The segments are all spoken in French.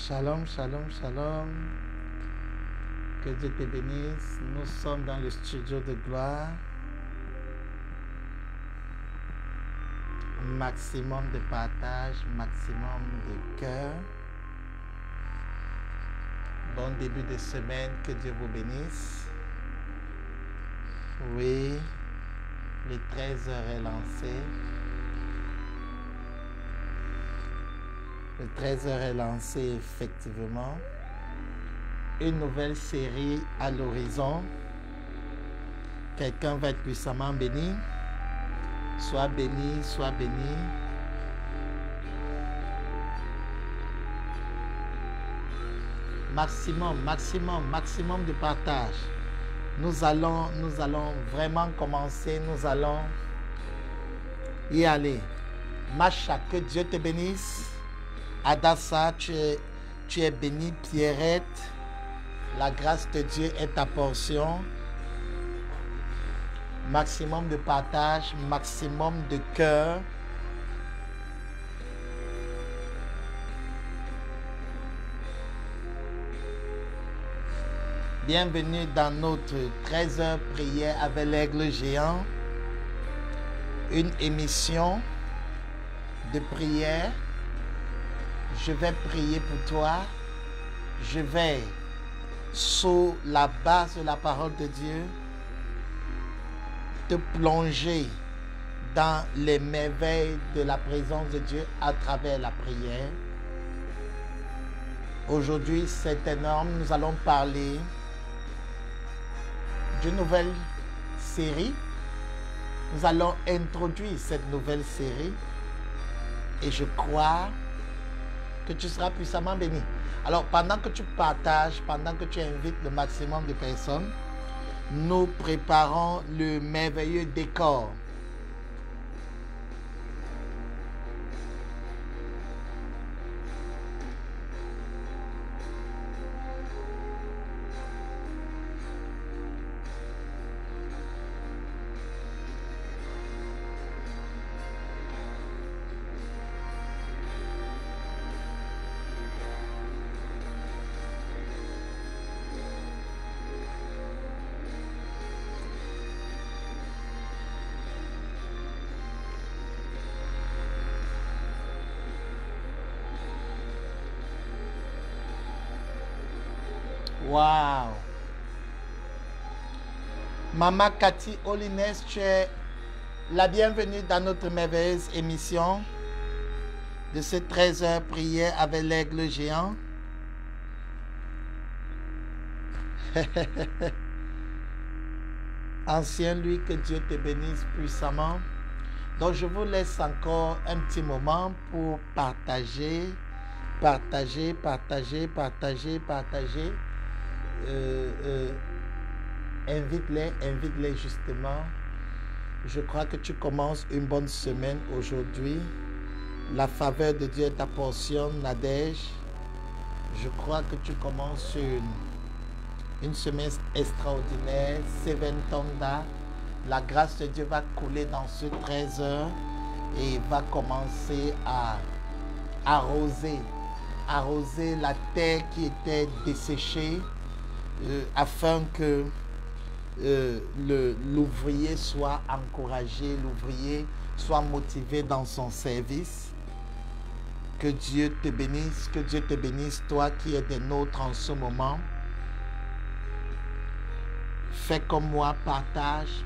Shalom, shalom, shalom. Que Dieu te bénisse. Nous sommes dans le studio de gloire. Maximum de partage, maximum de cœur. Bon début de semaine. Que Dieu vous bénisse. Oui, les 13 heures est lancé. Le 13 heures est lancé effectivement. Une nouvelle série à l'horizon. Quelqu'un va être puissamment béni. Sois béni, sois béni. Maximum de partage. Nous allons vraiment commencer. Nous allons y aller. Macha, que Dieu te bénisse. Adassa, tu es bénie. Pierrette, la grâce de Dieu est ta portion. Maximum de partage, maximum de cœur. Bienvenue dans notre 13 heures prière avec l'aigle géant. Une émission de prière. Je vais prier pour toi. Je vais, sous la base de la parole de Dieu, te plonger dans les merveilles de la présence de Dieu à travers la prière. Aujourd'hui, c'est énorme. Nous allons parler d'une nouvelle série. Nous allons introduire cette nouvelle série et je crois que tu seras puissamment béni. Alors, pendant que tu partages, pendant que tu invites le maximum de personnes, nous préparons le merveilleux décor. Wow! Maman Cathy Olines, tu es la bienvenue dans notre merveilleuse émission de ces 13 heures prière avec l'aigle géant. Ancien lui, que Dieu te bénisse puissamment. Donc je vous laisse encore un petit moment pour partager. Invite-les justement. Je crois que tu commences une bonne semaine aujourd'hui. La faveur de Dieu est ta portion, Nadège. Je crois que tu commences une semaine extraordinaire. Seven Tonda. La grâce de Dieu va couler dans ce 13 heures et va commencer à arroser la terre qui était desséchée afin que l'ouvrier soit encouragé, l'ouvrier soit motivé dans son service. Que Dieu te bénisse, toi qui es des nôtres en ce moment. Fais comme moi, partage,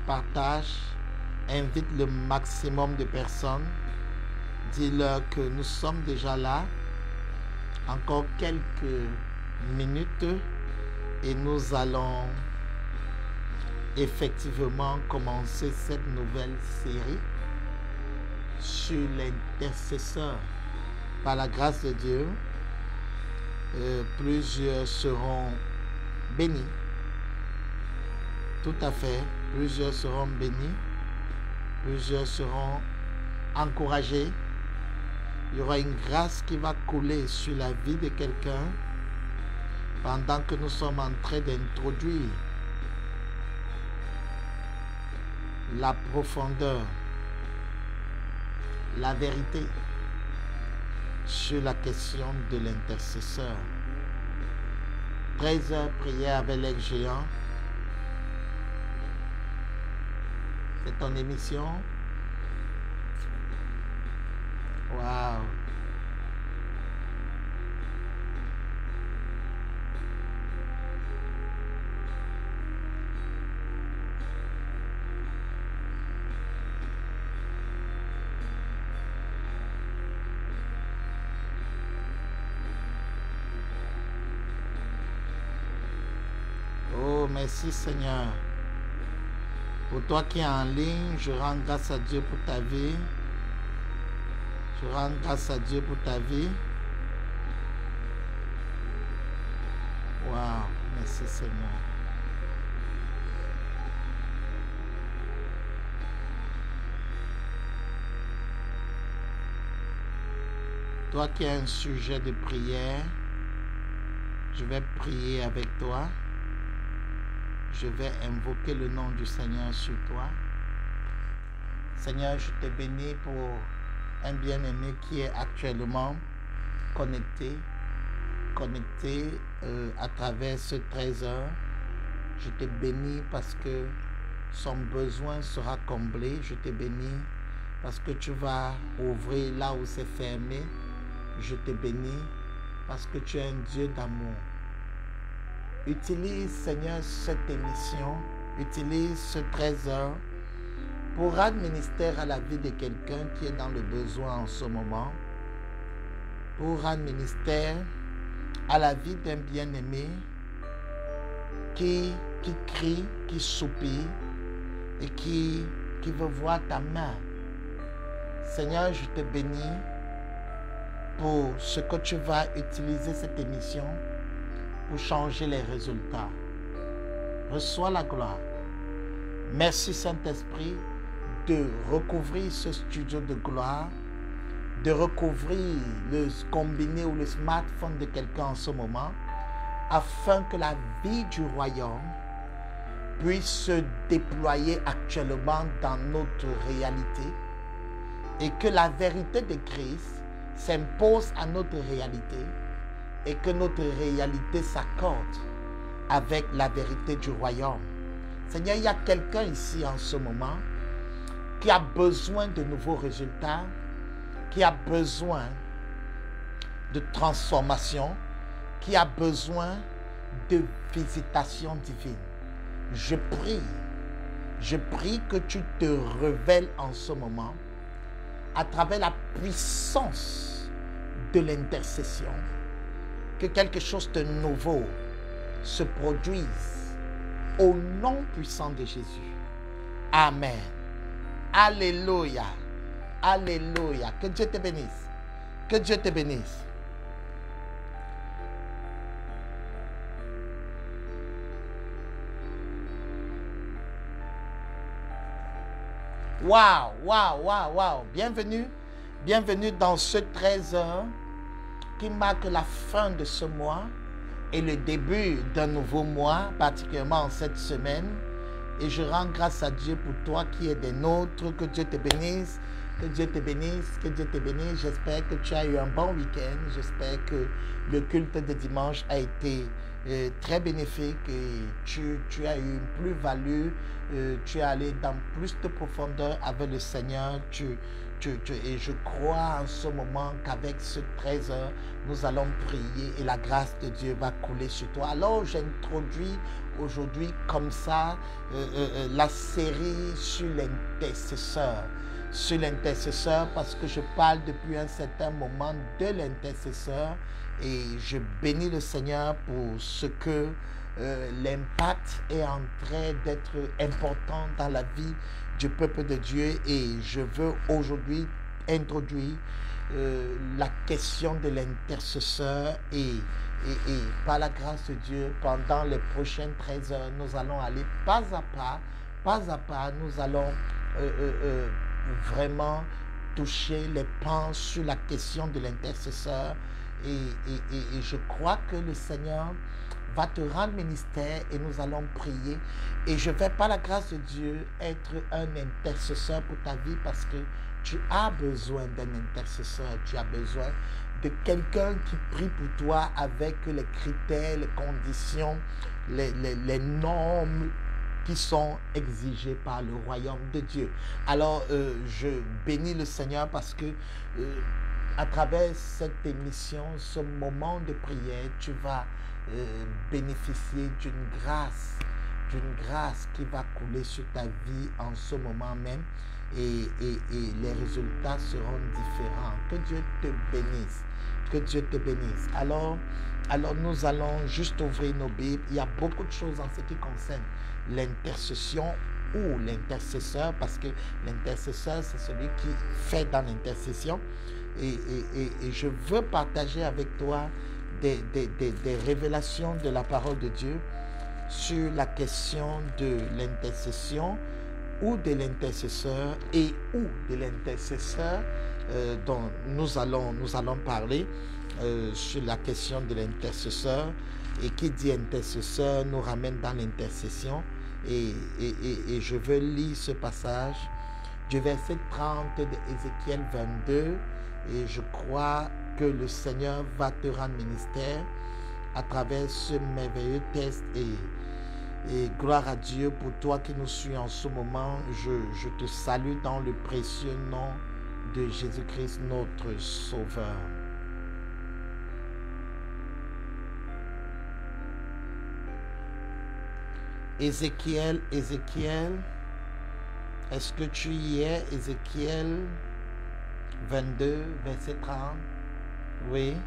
invite le maximum de personnes. Dis-leur que nous sommes déjà là. Encore quelques minutes et nous allons effectivement commencer cette nouvelle série sur l'intercesseur. Par la grâce de Dieu, plusieurs seront bénis. Tout à fait, plusieurs seront bénis, plusieurs seront encouragés. Il y aura une grâce qui va couler sur la vie de quelqu'un pendant que nous sommes en train d'introduire la profondeur, la vérité sur la question de l'intercesseur. 13h, prière avec l'ex-géant. C'est ton émission. Waouh. Oh, merci Seigneur. Pour toi qui es en ligne, je rends grâce à Dieu pour ta vie. Je rends grâce à Dieu pour ta vie. Waouh, merci Seigneur. Toi qui as un sujet de prière, je vais prier avec toi. Je vais invoquer le nom du Seigneur sur toi. Seigneur, je te bénis pour un bien-aimé qui est actuellement connecté à travers ce 13h. Je te bénis parce que son besoin sera comblé. Je te bénis parce que tu vas ouvrir là où c'est fermé. Je te bénis parce que tu es un Dieu d'amour. Utilise, Seigneur, cette émission, utilise ce 13h pour rendre ministère à la vie de quelqu'un qui est dans le besoin en ce moment, pour rendre ministère à la vie d'un bien-aimé qui crie, qui soupire et qui veut voir ta main. Seigneur, je te bénis pour ce que tu vas utiliser cette émission pour changer les résultats. Reçois la gloire. Merci Saint-Esprit de recouvrir ce studio de gloire, de recouvrir le combiné ou le smartphone de quelqu'un en ce moment, afin que la vie du royaume puisse se déployer actuellement dans notre réalité et que la vérité de Christ s'impose à notre réalité et que notre réalité s'accorde avec la vérité du royaume. Seigneur, il y a quelqu'un ici en ce moment qui a besoin de nouveaux résultats, qui a besoin de transformation, qui a besoin de visitation divine. Je prie que tu te révèles en ce moment à travers la puissance de l'intercession, que quelque chose de nouveau se produise au nom puissant de Jésus. Amen. Alléluia. Alléluia. Que Dieu te bénisse. Que Dieu te bénisse. Waouh, waouh, waouh, waouh. Bienvenue dans ce 13h qui marque la fin de ce mois et le début d'un nouveau mois, particulièrement en cette semaine. Et je rends grâce à Dieu pour toi qui es des nôtres. Que Dieu te bénisse. Que Dieu te bénisse. Que Dieu te bénisse. J'espère que tu as eu un bon week-end. J'espère que le culte de dimanche a été très bénéfique et tu as eu une plus-value. Tu es allé dans plus de profondeur avec le Seigneur. Et je crois en ce moment qu'avec ce 13h, nous allons prier et la grâce de Dieu va couler sur toi. Alors j'introduis aujourd'hui comme ça la série sur l'intercesseur. Sur l'intercesseur parce que je parle depuis un certain moment de l'intercesseur et je bénis le Seigneur pour ce que l'impact est en train d'être important dans la vie du peuple de Dieu et je veux aujourd'hui introduire la question de l'intercesseur et par la grâce de Dieu, pendant les prochaines 13 heures, nous allons aller pas à pas, nous allons vraiment toucher les pans sur la question de l'intercesseur et je crois que le Seigneur va te rendre ministère et nous allons prier et je vais par la grâce de Dieu être un intercesseur pour ta vie parce que tu as besoin d'un intercesseur, tu as besoin de quelqu'un qui prie pour toi avec les critères, les conditions, les normes qui sont exigées par le royaume de Dieu. Alors, je bénis le Seigneur parce que à travers cette émission, ce moment de prière, tu vas bénéficier d'une grâce qui va couler sur ta vie en ce moment même et les résultats seront différents. Que Dieu te bénisse. Que Dieu te bénisse. Alors nous allons juste ouvrir nos Bibles. Il y a beaucoup de choses en ce qui concerne l'intercession ou l'intercesseur, parce que l'intercesseur, c'est celui qui fait dans l'intercession. Et je veux partager avec toi des révélations de la parole de Dieu sur la question de l'intercession ou de l'intercesseur et ou de l'intercesseur dont nous allons parler sur la question de l'intercesseur. Et qui dit intercesseur nous ramène dans l'intercession. Et je veux lire ce passage du verset 30 d'Ézéchiel 22. Et je crois que le Seigneur va te rendre ministère à travers ce merveilleux texte. Et gloire à Dieu pour toi qui nous suis en ce moment. Je te salue dans le précieux nom de Jésus-Christ, notre Sauveur. Ézéchiel, est-ce que tu y es? Ézéchiel 22, verset 30. Oui,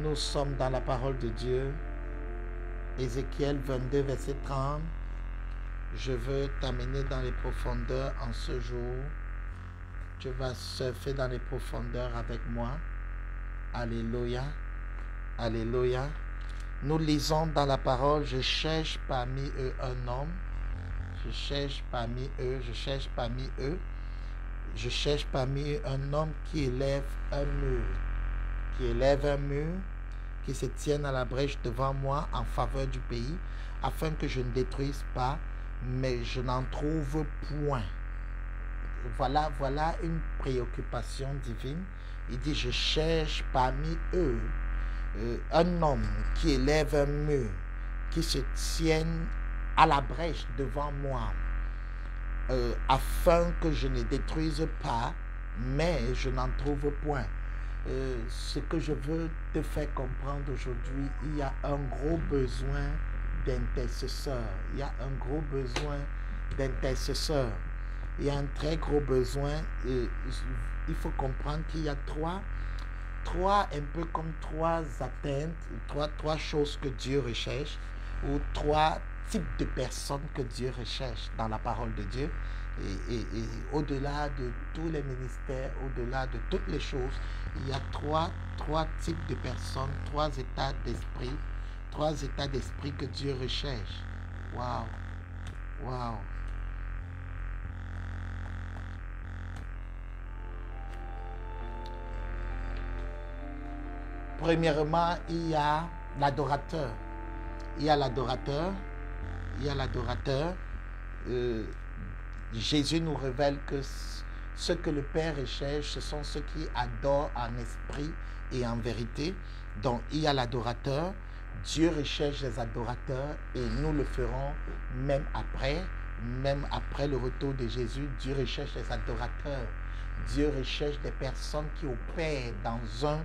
nous sommes dans la parole de Dieu. Ézéchiel 22, verset 30. Je veux t'amener dans les profondeurs en ce jour. Tu vas surfer dans les profondeurs avec moi. Alléluia. Alléluia. Nous lisons dans la parole, je cherche parmi eux un homme. Je cherche parmi eux. Je cherche parmi eux un homme qui élève un mur. Qui se tienne à la brèche devant moi en faveur du pays, afin que je ne détruise pas, mais je n'en trouve point. Voilà une préoccupation divine. Il dit, je cherche parmi eux un homme qui élève un mur, qui se tienne à la brèche devant moi, afin que je ne détruise pas, mais je n'en trouve point. Ce que je veux te faire comprendre aujourd'hui, il y a un gros besoin d'intercesseurs. Il y a un gros besoin d'intercesseurs. Il y a un très gros besoin. Il faut comprendre qu'il y a trois, un peu comme trois atteintes, trois choses que Dieu recherche, ou trois types de personnes que Dieu recherche dans la parole de Dieu. Et au-delà de tous les ministères, au-delà de toutes les choses, il y a trois types de personnes, trois états d'esprit que Dieu recherche. Wow. Premièrement, il y a l'adorateur. Jésus nous révèle que ce que le Père recherche, ce sont ceux qui adorent en esprit et en vérité. Donc, il y a l'adorateur. Dieu recherche les adorateurs et nous le ferons même après le retour de Jésus. Dieu recherche les adorateurs. Dieu recherche des personnes qui opèrent dans un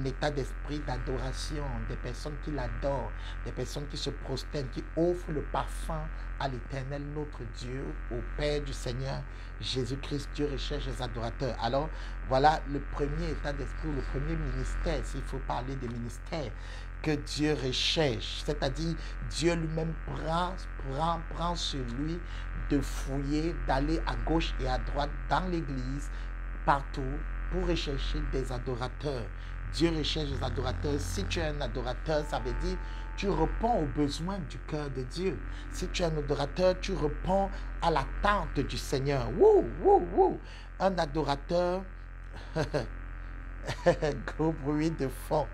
état d'esprit d'adoration, des personnes qui l'adorent, des personnes qui se prosternent, qui offrent le parfum à l'Éternel, notre Dieu, au Père du Seigneur Jésus-Christ. Dieu recherche les adorateurs. Alors, voilà le premier état d'esprit, le premier ministère, s'il faut parler de ministère, que Dieu recherche. C'est-à-dire, Dieu lui-même prend sur lui de fouiller, d'aller à gauche et à droite dans l'Église, partout, pour rechercher des adorateurs. Dieu recherche des adorateurs. Si tu es un adorateur, ça veut dire tu réponds aux besoins du cœur de Dieu. Si tu es un adorateur, tu réponds à l'attente du Seigneur. Un adorateur, gros bruit de fond.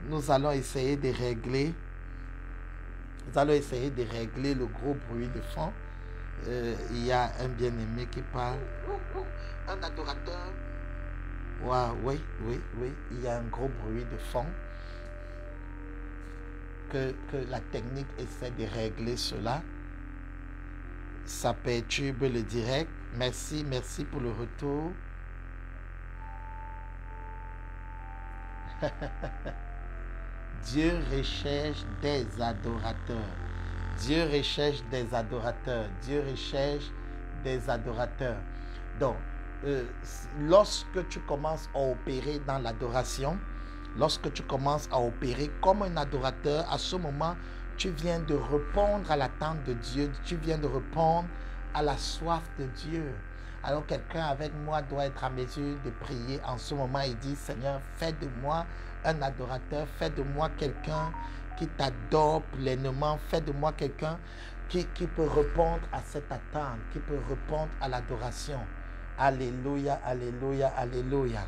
Nous allons essayer de régler le gros bruit de fond. Il y a un bien-aimé qui parle. Un adorateur Wow, oui, oui, oui. Il y a un gros bruit de fond. Que la technique essaie de régler cela. Ça perturbe le direct. Merci, merci pour le retour. Dieu recherche des adorateurs. Dieu recherche des adorateurs. Dieu recherche des adorateurs. Donc, lorsque tu commences à opérer dans l'adoration, lorsque tu commences à opérer comme un adorateur, à ce moment, tu viens de répondre à l'attente de Dieu. Tu viens de répondre à la soif de Dieu. Alors quelqu'un avec moi doit être à mesure de prier en ce moment et dire, Seigneur, fais de moi un adorateur, fais de moi quelqu'un qui t'adore pleinement, fais de moi quelqu'un qui peut répondre à cette attente, qui peut répondre à l'adoration. Alléluia, alléluia, alléluia.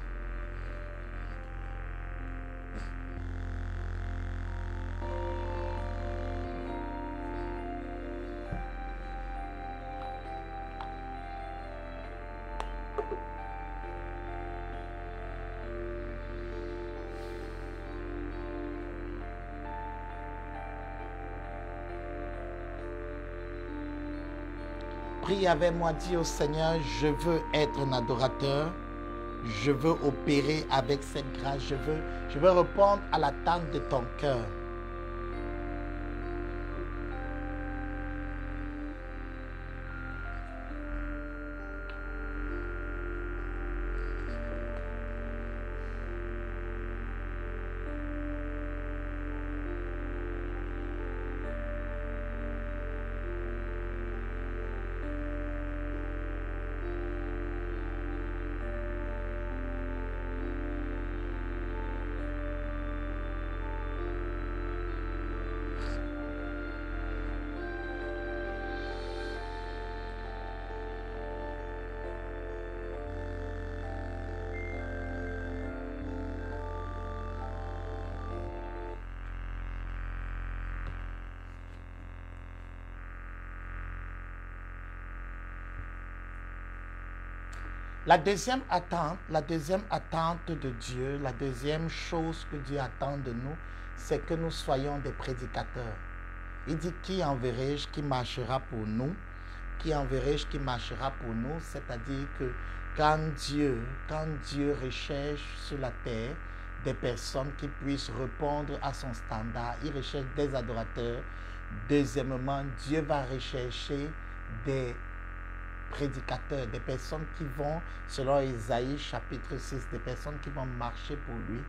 Prie avec moi, dis au Seigneur, je veux être un adorateur, je veux opérer avec cette grâce, je veux répondre à l'attente de ton cœur. La deuxième attente de Dieu, la deuxième chose que Dieu attend de nous, c'est que nous soyons des prédicateurs. Il dit, qui enverrai-je qui marchera pour nous? Qui enverrai-je qui marchera pour nous? C'est-à-dire que quand Dieu recherche sur la terre des personnes qui puissent répondre à son standard, il recherche des adorateurs. Deuxièmement, Dieu va rechercher des prédicateurs, des personnes qui vont, selon Isaïe chapitre 6, des personnes qui vont marcher pour lui,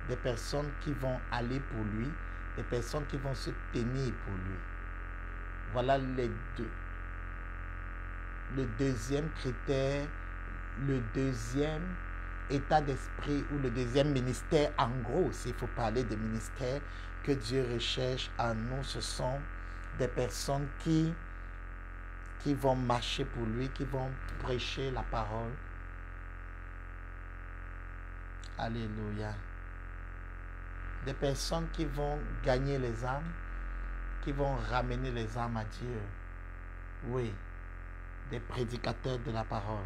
des personnes qui vont aller pour lui, des personnes qui vont se tenir pour lui. Voilà les deux. Le deuxième critère, le deuxième état d'esprit ou le deuxième ministère, en gros, s'il faut parler de ministère que Dieu recherche en nous, ce sont des personnes qui vont marcher pour lui, qui vont prêcher la parole. Alléluia. Des personnes qui vont gagner les âmes, qui vont ramener les âmes à Dieu. Oui, des prédicateurs de la parole.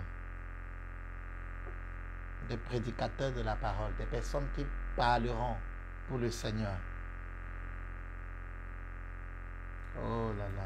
Des prédicateurs de la parole, des personnes qui parleront pour le Seigneur. Oh là là.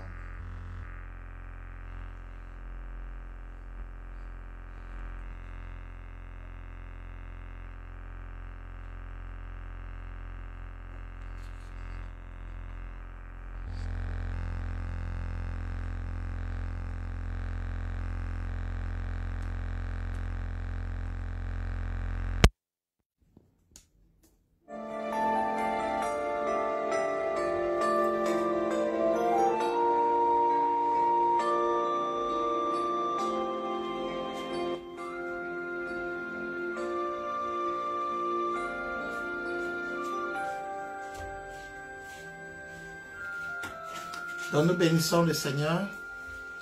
Donc nous bénissons le Seigneur.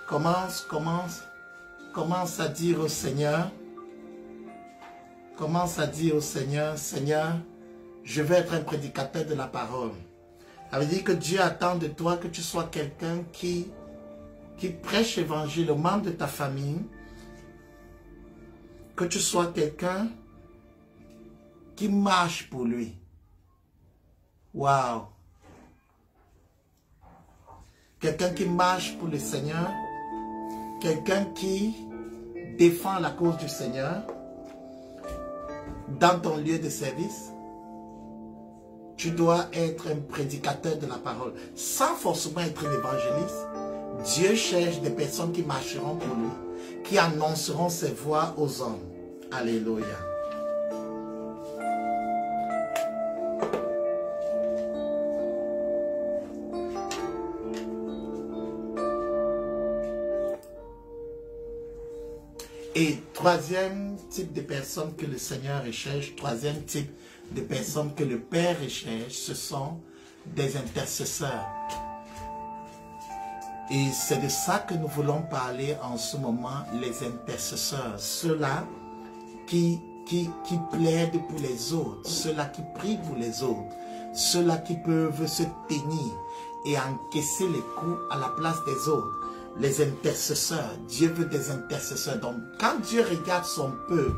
Commence à dire au Seigneur. Commence à dire au Seigneur, Seigneur, je veux être un prédicateur de la parole. Ça veut dire que Dieu attend de toi que tu sois quelqu'un qui prêche l'évangile aux membres de ta famille. Que tu sois quelqu'un qui marche pour lui. Waouh! Quelqu'un qui marche pour le Seigneur, quelqu'un qui défend la cause du Seigneur dans ton lieu de service. Tu dois être un prédicateur de la parole, sans forcément être un évangéliste. Dieu cherche des personnes qui marcheront pour lui, qui annonceront ses voix aux hommes. Alléluia. Et troisième type de personnes que le Seigneur recherche, troisième type de personnes que le Père recherche, ce sont des intercesseurs. Et c'est de ça que nous voulons parler en ce moment, les intercesseurs. Ceux-là qui plaident pour les autres, ceux-là qui prient pour les autres, ceux-là qui peuvent se tenir et encaisser les coups à la place des autres. Les intercesseurs, Dieu veut des intercesseurs. Donc, quand Dieu regarde son peuple,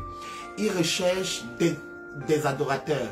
il recherche des adorateurs.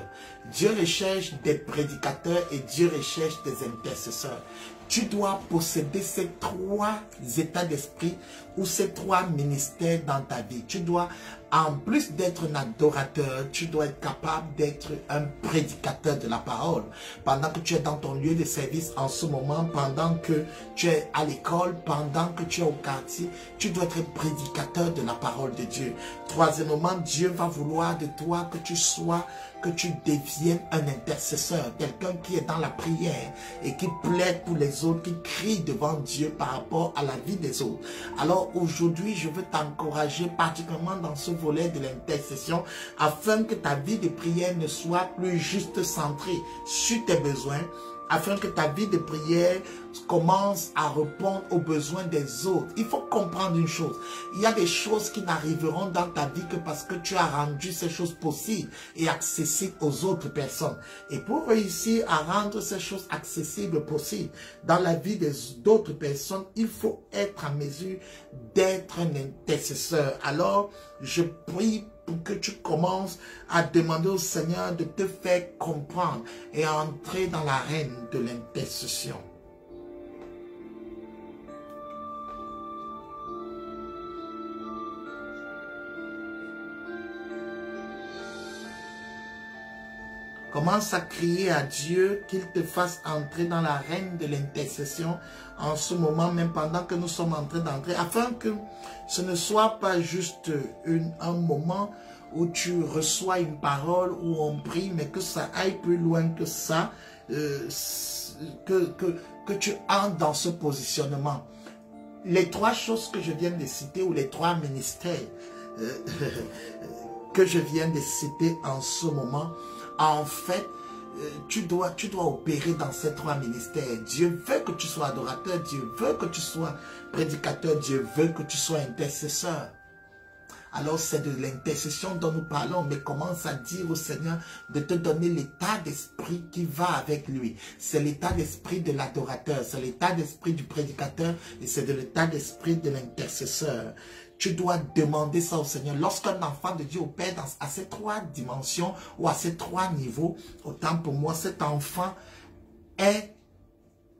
Dieu recherche des prédicateurs et Dieu recherche des intercesseurs. Tu dois posséder ces trois états d'esprit ou ces trois ministères dans ta vie. Tu dois, en plus d'être un adorateur, tu dois être capable d'être un prédicateur de la parole. Pendant que tu es dans ton lieu de service en ce moment, pendant que tu es à l'école, pendant que tu es au quartier, tu dois être un prédicateur de la parole de Dieu. Troisièmement, Dieu va vouloir de toi que tu deviennes un intercesseur, quelqu'un qui est dans la prière et qui plaide pour les autres, qui crie devant Dieu par rapport à la vie des autres. Alors aujourd'hui, je veux t'encourager particulièrement dans ce volet de l'intercession afin que ta vie de prière ne soit plus juste centrée sur tes besoins, afin que ta vie de prière commence à répondre aux besoins des autres. Il faut comprendre une chose. Il y a des choses qui n'arriveront dans ta vie que parce que tu as rendu ces choses possibles et accessibles aux autres personnes. Et pour réussir à rendre ces choses accessibles possibles dans la vie d'autres personnes, il faut être en mesure d'être un intercesseur. Alors, je prie pour que tu commences à demander au Seigneur de te faire comprendre et entrer dans l'arène de l'intercession. Commence à crier à Dieu qu'il te fasse entrer dans l'arène de l'intercession en ce moment, même pendant que nous sommes en train d'entrer, afin que ce ne soit pas juste un moment où tu reçois une parole, où on prie, mais que ça aille plus loin que ça, que tu entres dans ce positionnement. Les trois choses que je viens de citer, ou les trois ministères que je viens de citer en ce moment, en fait, tu dois opérer dans ces trois ministères. Dieu veut que tu sois adorateur, Dieu veut que tu sois prédicateur, Dieu veut que tu sois intercesseur. Alors c'est de l'intercession dont nous parlons, mais commence à dire au Seigneur de te donner l'état d'esprit qui va avec lui. C'est l'état d'esprit de l'adorateur, c'est l'état d'esprit du prédicateur et c'est de l'état d'esprit de l'intercesseur. Tu dois demander ça au Seigneur. Lorsqu'un enfant de Dieu opère à ces trois dimensions ou à ces trois niveaux, autant pour moi, cet enfant est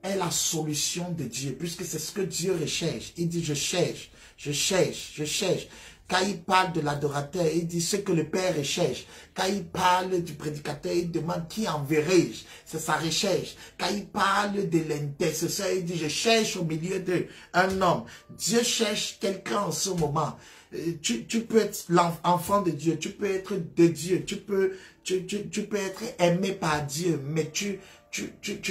la solution de Dieu, puisque c'est ce que Dieu recherche. Il dit, je cherche, je cherche, je cherche. Quand il parle de l'adorateur, il dit ce que le Père recherche. Quand il parle du prédicateur, il demande qui enverrai-je. C'est sa recherche. Quand il parle de l'intercesseur, il dit je cherche au milieu d'eux un homme. Dieu cherche quelqu'un en ce moment. Tu peux être l'enfant de Dieu, tu peux être de Dieu, tu peux être aimé par Dieu, mais tu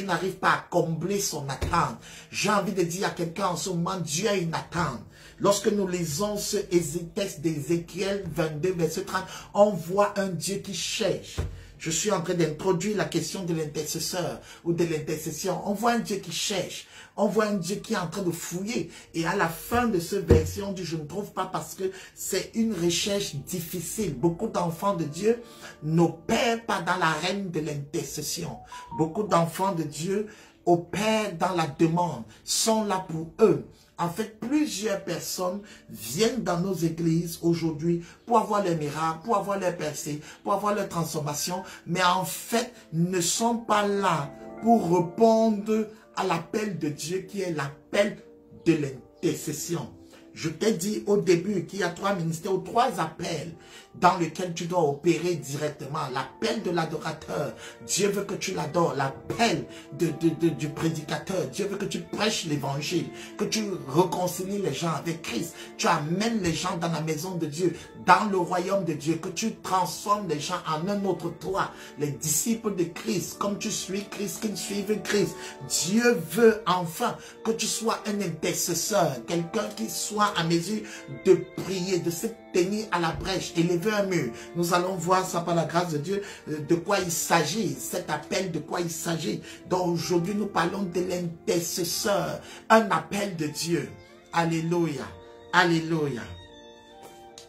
n'arrives pas à combler son attente. J'ai envie de dire à quelqu'un en ce moment, Dieu a une attente. Lorsque nous lisons ce texte d'Ézéchiel 22, verset 30, on voit un Dieu qui cherche. Je suis en train d'introduire la question de l'intercesseur ou de l'intercession. On voit un Dieu qui cherche. On voit un Dieu qui est en train de fouiller. Et à la fin de ce verset, on dit, je ne trouve pas parce que c'est une recherche difficile. Beaucoup d'enfants de Dieu n'opèrent pas dans l'arène de l'intercession. Beaucoup d'enfants de Dieu opèrent dans la demande, sont là pour eux. En fait, plusieurs personnes viennent dans nos églises aujourd'hui pour avoir les miracles, pour avoir les percées, pour avoir leur transformation, mais en fait, ne sont pas là pour répondre à l'appel de Dieu qui est l'appel de l'intercession. Je t'ai dit au début qu'il y a 3 ministères ou 3 appels dans lesquels tu dois opérer directement. L'appel de l'adorateur, Dieu veut que tu l'adores. L'appel du prédicateur, Dieu veut que tu prêches l'évangile, que tu réconcilies les gens avec Christ. Tu amènes les gens dans la maison de Dieu, dans le royaume de Dieu, que tu transformes les gens en un autre toi, les disciples de Christ, comme tu suis Christ, qu'ils suivent Christ. Dieu veut enfin que tu sois un intercesseur, quelqu'un qui soit à mesure de prier, de se tenir à la brèche, élever un mur. Nous allons voir ça par la grâce de Dieu, de quoi il s'agit, cet appel, de quoi il s'agit. Donc aujourd'hui, nous parlons de l'intercesseur, un appel de Dieu. Alléluia, alléluia,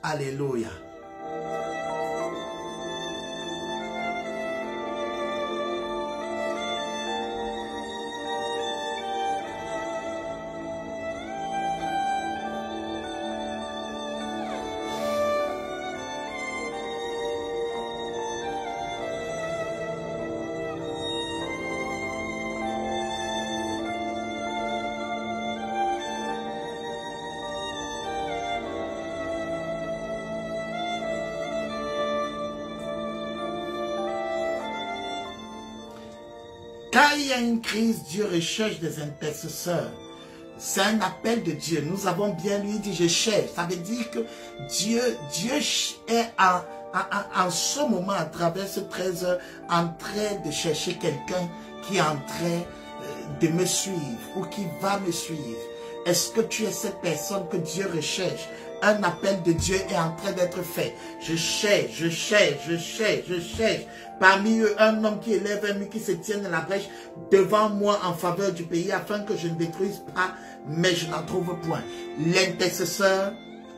alléluia. Quand il y a une crise, Dieu recherche des intercesseurs. C'est un appel de Dieu. Nous avons bien lui dit, je cherche. Ça veut dire que Dieu est en ce moment, à travers ce 13 heures, en train de chercher quelqu'un qui est en train de me suivre ou qui va me suivre. Est-ce que tu es cette personne que Dieu recherche? Un appel de Dieu est en train d'être fait. Je cherche, je cherche, je cherche, je cherche. Parmi eux, un homme qui élève un mur, qui se tient dans la brèche devant moi en faveur du pays, afin que je ne détruise pas, mais je n'en trouve point. L'intercesseur,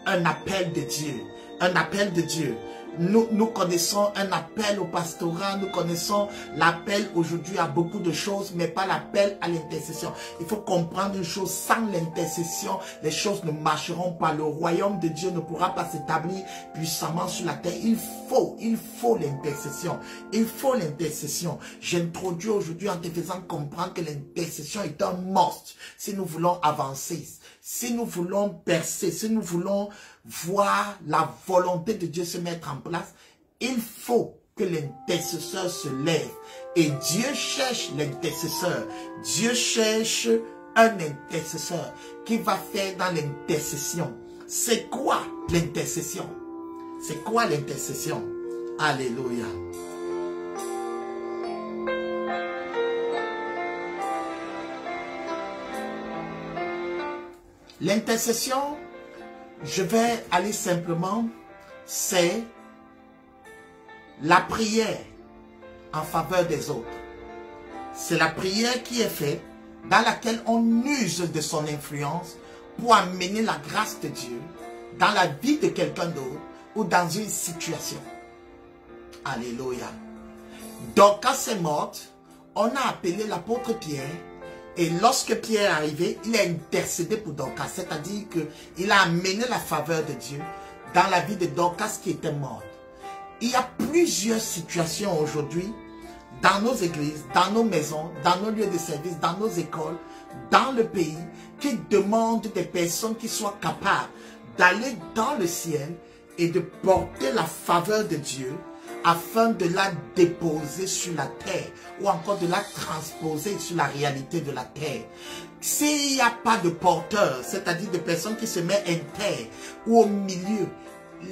un appel de Dieu. Un appel de Dieu. Nous connaissons un appel au pastorat, nous connaissons l'appel aujourd'hui à beaucoup de choses, mais pas l'appel à l'intercession. Il faut comprendre une chose, sans l'intercession, les choses ne marcheront pas. Le royaume de Dieu ne pourra pas s'établir puissamment sur la terre. Il faut l'intercession. Il faut l'intercession. J'introduis aujourd'hui en te faisant comprendre que l'intercession est un must. Si nous voulons avancer, si nous voulons percer, si nous voulons voir la volonté de Dieu se mettre en place, il faut que l'intercesseur se lève. Et Dieu cherche l'intercesseur. Dieu cherche un intercesseur qui va faire dans l'intercession. C'est quoi l'intercession? C'est quoi l'intercession? Alléluia. L'intercession, je vais aller simplement, c'est la prière en faveur des autres. C'est la prière qui est faite, dans laquelle on use de son influence pour amener la grâce de Dieu dans la vie de quelqu'un d'autre ou dans une situation. Alléluia. Donc quand c'est mort, on a appelé l'apôtre Pierre. Et lorsque Pierre est arrivé, il a intercédé pour Dorcas, c'est-à-dire qu'il a amené la faveur de Dieu dans la vie de Dorcas qui était morte. Il y a plusieurs situations aujourd'hui dans nos églises, dans nos maisons, dans nos lieux de service, dans nos écoles, dans le pays, qui demandent des personnes qui soient capables d'aller dans le ciel et de porter la faveur de Dieu afin de la déposer sur la terre ou encore de la transposer sur la réalité de la terre. S'il n'y a pas de porteur, c'est-à-dire de personnes qui se mettent en terre ou au milieu,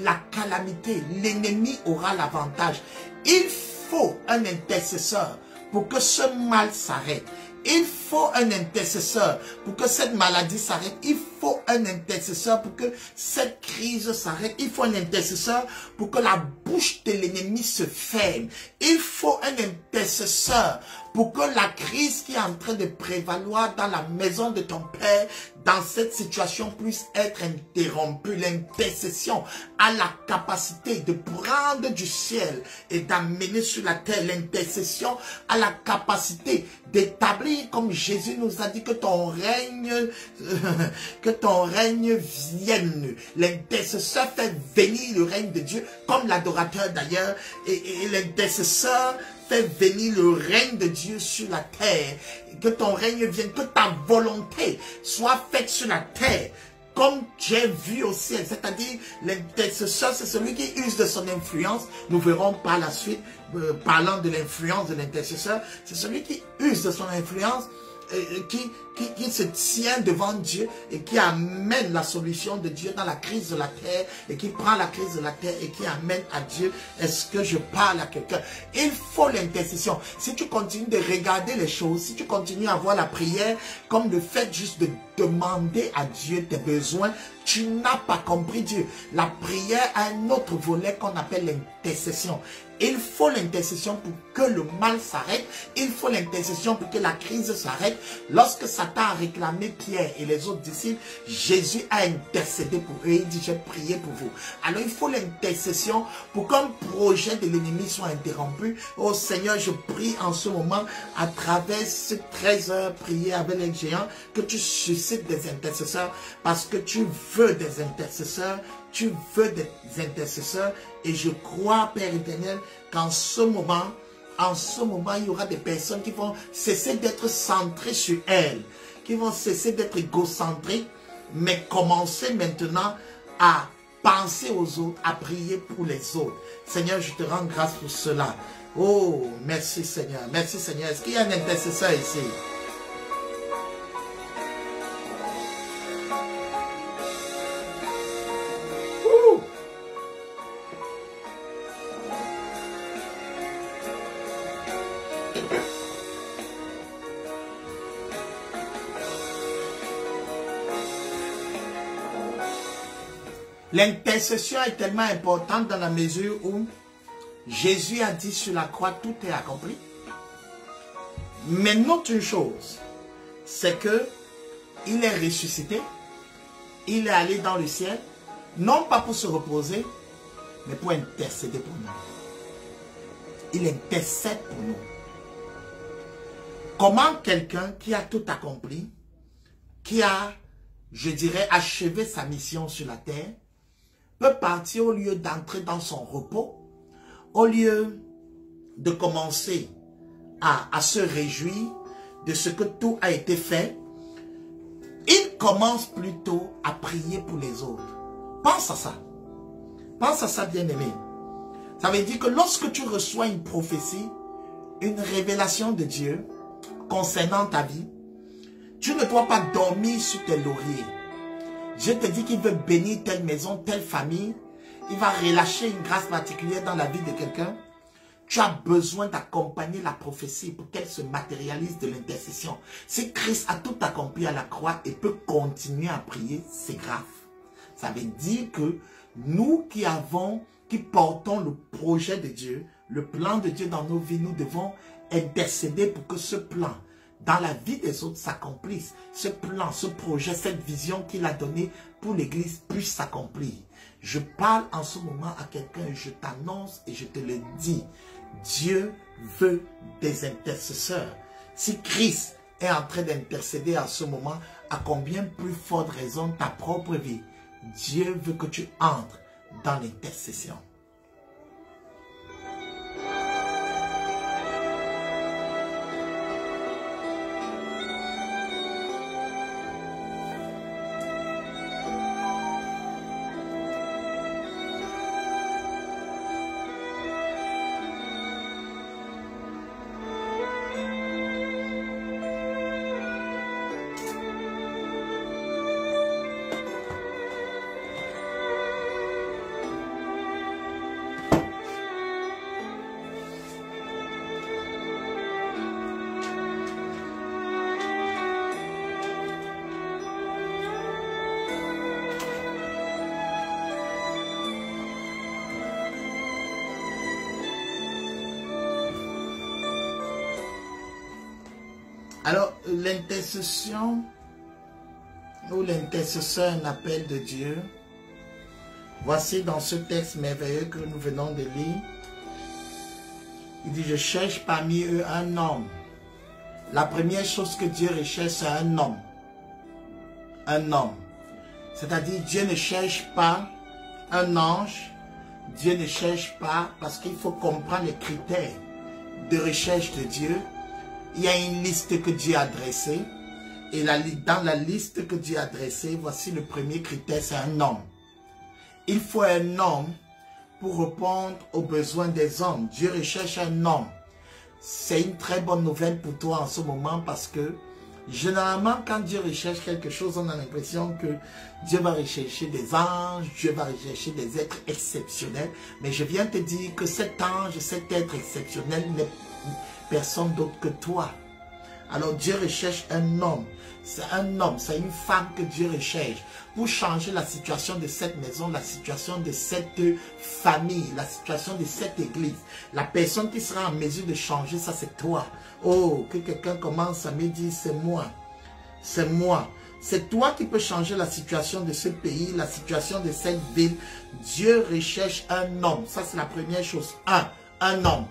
la calamité, l'ennemi aura l'avantage. Il faut un intercesseur pour que ce mal s'arrête. Il faut un intercesseur pour que cette maladie s'arrête. Il faut un intercesseur pour que cette crise s'arrête. Il faut un intercesseur pour que la bouche de l'ennemi se ferme. Il faut un intercesseur pour que la crise qui est en train de prévaloir dans la maison de ton père, dans cette situation puisse être interrompue. L'intercession a la capacité de prendre du ciel et d'amener sur la terre. L'intercession a la capacité d'établir, comme Jésus nous a dit, que ton règne vienne. L'intercesseur fait venir le règne de Dieu, comme l'adorateur d'ailleurs, et l'intercesseur fait venir le règne de Dieu sur la terre. Que ton règne vienne, que ta volonté soit faite sur la terre, comme j'ai vu au ciel. C'est-à-dire, l'intercesseur, c'est celui qui use de son influence. Nous verrons par la suite, parlant de l'influence de l'intercesseur, c'est celui qui use de son influence, qui se tient devant Dieu et qui amène la solution de Dieu dans la crise de la terre, et qui prend la crise de la terre et qui amène à Dieu. Est-ce que je parle à quelqu'un? Il faut l'intercession. Si tu continues de regarder les choses, si tu continues à voir la prière comme le fait juste de demander à Dieu tes besoins, tu n'as pas compris Dieu. La prière a un autre volet qu'on appelle l'intercession. Il faut l'intercession pour que le mal s'arrête. Il faut l'intercession pour que la crise s'arrête. Lorsque Satan a réclamé Pierre et les autres disciples, Jésus a intercédé pour eux. Il dit, j'ai prié pour vous. Alors il faut l'intercession pour qu'un projet de l'ennemi soit interrompu. Oh Seigneur, je prie en ce moment, à travers ces 13 heures priées avec les géants, que tu suscites des intercesseurs, parce que tu veux des intercesseurs. Tu veux des intercesseurs, et je crois, Père éternel, qu'en ce moment, il y aura des personnes qui vont cesser d'être centrées sur elles, qui vont cesser d'être égocentriques, mais commencer maintenant à penser aux autres, à prier pour les autres. Seigneur, je te rends grâce pour cela. Oh, merci Seigneur, merci Seigneur. Est-ce qu'il y a un intercesseur ici? L'intercession est tellement importante dans la mesure où Jésus a dit sur la croix, tout est accompli. Mais note une chose, c'est que il est ressuscité, il est allé dans le ciel, non pas pour se reposer, mais pour intercéder pour nous. Il intercède pour nous. Comment quelqu'un qui a tout accompli, qui a, je dirais, achevé sa mission sur la terre, peut partir au lieu d'entrer dans son repos, au lieu de commencer à se réjouir de ce que tout a été fait, il commence plutôt à prier pour les autres. Pense à ça. Pense à ça, bien-aimé. Ça veut dire que lorsque tu reçois une prophétie, une révélation de Dieu concernant ta vie, tu ne dois pas dormir sur tes lauriers. Dieu te dit qu'il veut bénir telle maison, telle famille. Il va relâcher une grâce particulière dans la vie de quelqu'un. Tu as besoin d'accompagner la prophétie pour qu'elle se matérialise de l'intercession. Si Christ a tout accompli à la croix et peut continuer à prier, c'est grave. Ça veut dire que nous qui portons le projet de Dieu, le plan de Dieu dans nos vies, nous devons intercéder pour que ce plan dans la vie des autres s'accomplisse. Ce plan, ce projet, cette vision qu'il a donnée pour l'Église puisse s'accomplir. Je parle en ce moment à quelqu'un, je t'annonce et je te le dis. Dieu veut des intercesseurs. Si Christ est en train d'intercéder en ce moment, à combien plus forte raison ta propre vie, Dieu veut que tu entres dans l'intercession. l'intercession Ou l'intercesseur, un appel de Dieu. Voici dans ce texte merveilleux que nous venons de lire. Il dit, je cherche parmi eux un homme. La première chose que Dieu recherche, c'est un homme. Un homme. C'est-à-dire, Dieu ne cherche pas un ange. Dieu ne cherche pas, parce qu'il faut comprendre les critères de recherche de Dieu. Il y a une liste que Dieu a dressée. Et dans la liste que Dieu a dressée, voici le premier critère, c'est un homme. Il faut un homme pour répondre aux besoins des hommes. Dieu recherche un homme. C'est une très bonne nouvelle pour toi en ce moment parce que généralement, quand Dieu recherche quelque chose, on a l'impression que Dieu va rechercher des anges, Dieu va rechercher des êtres exceptionnels. Mais je viens te dire que cet ange, cet être exceptionnel n'est personne d'autre que toi. Alors Dieu recherche un homme. C'est un homme, c'est une femme que Dieu recherche pour changer la situation de cette maison, la situation de cette famille, la situation de cette église. La personne qui sera en mesure de changer ça, c'est toi. Oh, que quelqu'un commence à me dire, c'est moi. C'est moi. C'est toi qui peux changer la situation de ce pays, la situation de cette ville. Dieu recherche un homme. Ça, c'est la première chose. Un homme.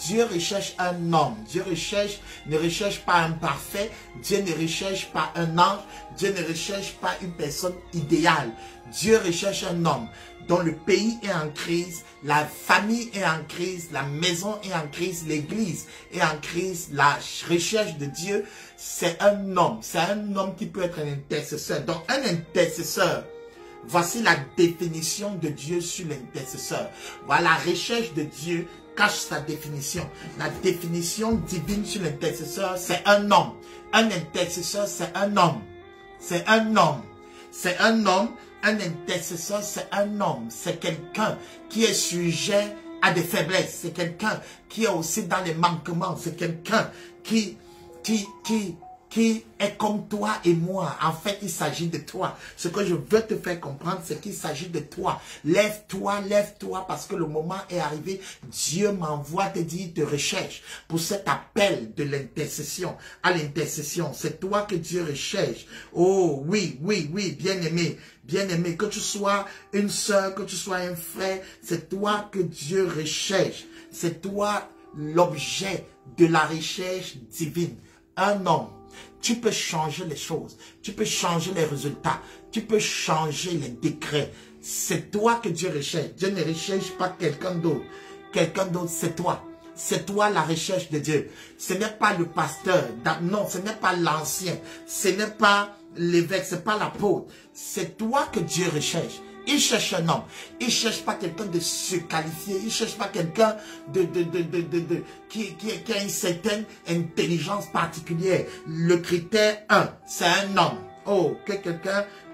Dieu recherche un homme. Dieu ne recherche pas un parfait. Dieu ne recherche pas un ange. Dieu ne recherche pas une personne idéale. Dieu recherche un homme dont le pays est en crise, la famille est en crise, la maison est en crise, l'église est en crise. La recherche de Dieu, c'est un homme. C'est un homme qui peut être un intercesseur. Donc un intercesseur, voici la définition de Dieu sur l'intercesseur. Voilà, la recherche de Dieu cache sa définition. La définition divine sur l'intercesseur, c'est un homme. Un intercesseur, c'est un homme. C'est un homme. C'est un homme. Un intercesseur, c'est un homme. C'est quelqu'un qui est sujet à des faiblesses. C'est quelqu'un qui est aussi dans les manquements. C'est quelqu'un qui est comme toi et moi. En fait, il s'agit de toi. Ce que je veux te faire comprendre, c'est qu'il s'agit de toi. Lève-toi, lève-toi, parce que le moment est arrivé. Dieu m'envoie te dire, te recherche pour cet appel de l'intercession. À l'intercession, c'est toi que Dieu recherche. Oh, oui, oui, oui, bien-aimé. Bien-aimé, que tu sois une sœur, que tu sois un frère, c'est toi que Dieu recherche. C'est toi l'objet de la recherche divine. Un homme. Tu peux changer les choses. Tu peux changer les résultats. Tu peux changer les décrets. C'est toi que Dieu recherche. Dieu ne recherche pas quelqu'un d'autre. Quelqu'un d'autre, c'est toi. C'est toi la recherche de Dieu. Ce n'est pas le pasteur. Non, ce n'est pas l'ancien. Ce n'est pas l'évêque. Ce n'est pas l'apôtre. C'est toi que Dieu recherche. Il cherche un homme. Il ne cherche pas quelqu'un de surqualifié. Il ne cherche pas quelqu'un qui a une certaine intelligence particulière. Le critère 1, c'est un homme. Oh, que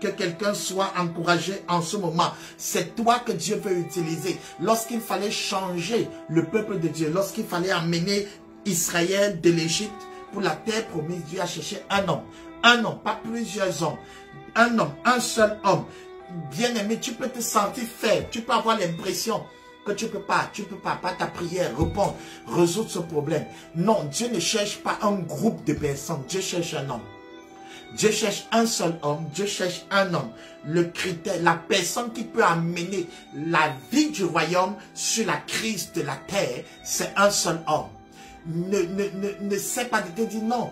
quelqu'un soit encouragé en ce moment. C'est toi que Dieu veut utiliser. Lorsqu'il fallait changer le peuple de Dieu, lorsqu'il fallait amener Israël de l'Égypte pour la terre promise, Dieu a cherché un homme. Un homme, pas plusieurs hommes. Un homme, un seul homme. Bien-aimé, tu peux te sentir faible. Tu peux avoir l'impression que tu peux pas, pas ta prière, répondre, résoudre ce problème. Non, Dieu ne cherche pas un groupe de personnes. Dieu cherche un homme. Dieu cherche un seul homme. Dieu cherche un homme. Le critère, la personne qui peut amener la vie du royaume sur la crise de la terre, c'est un seul homme. Ne sais pas de te dire non,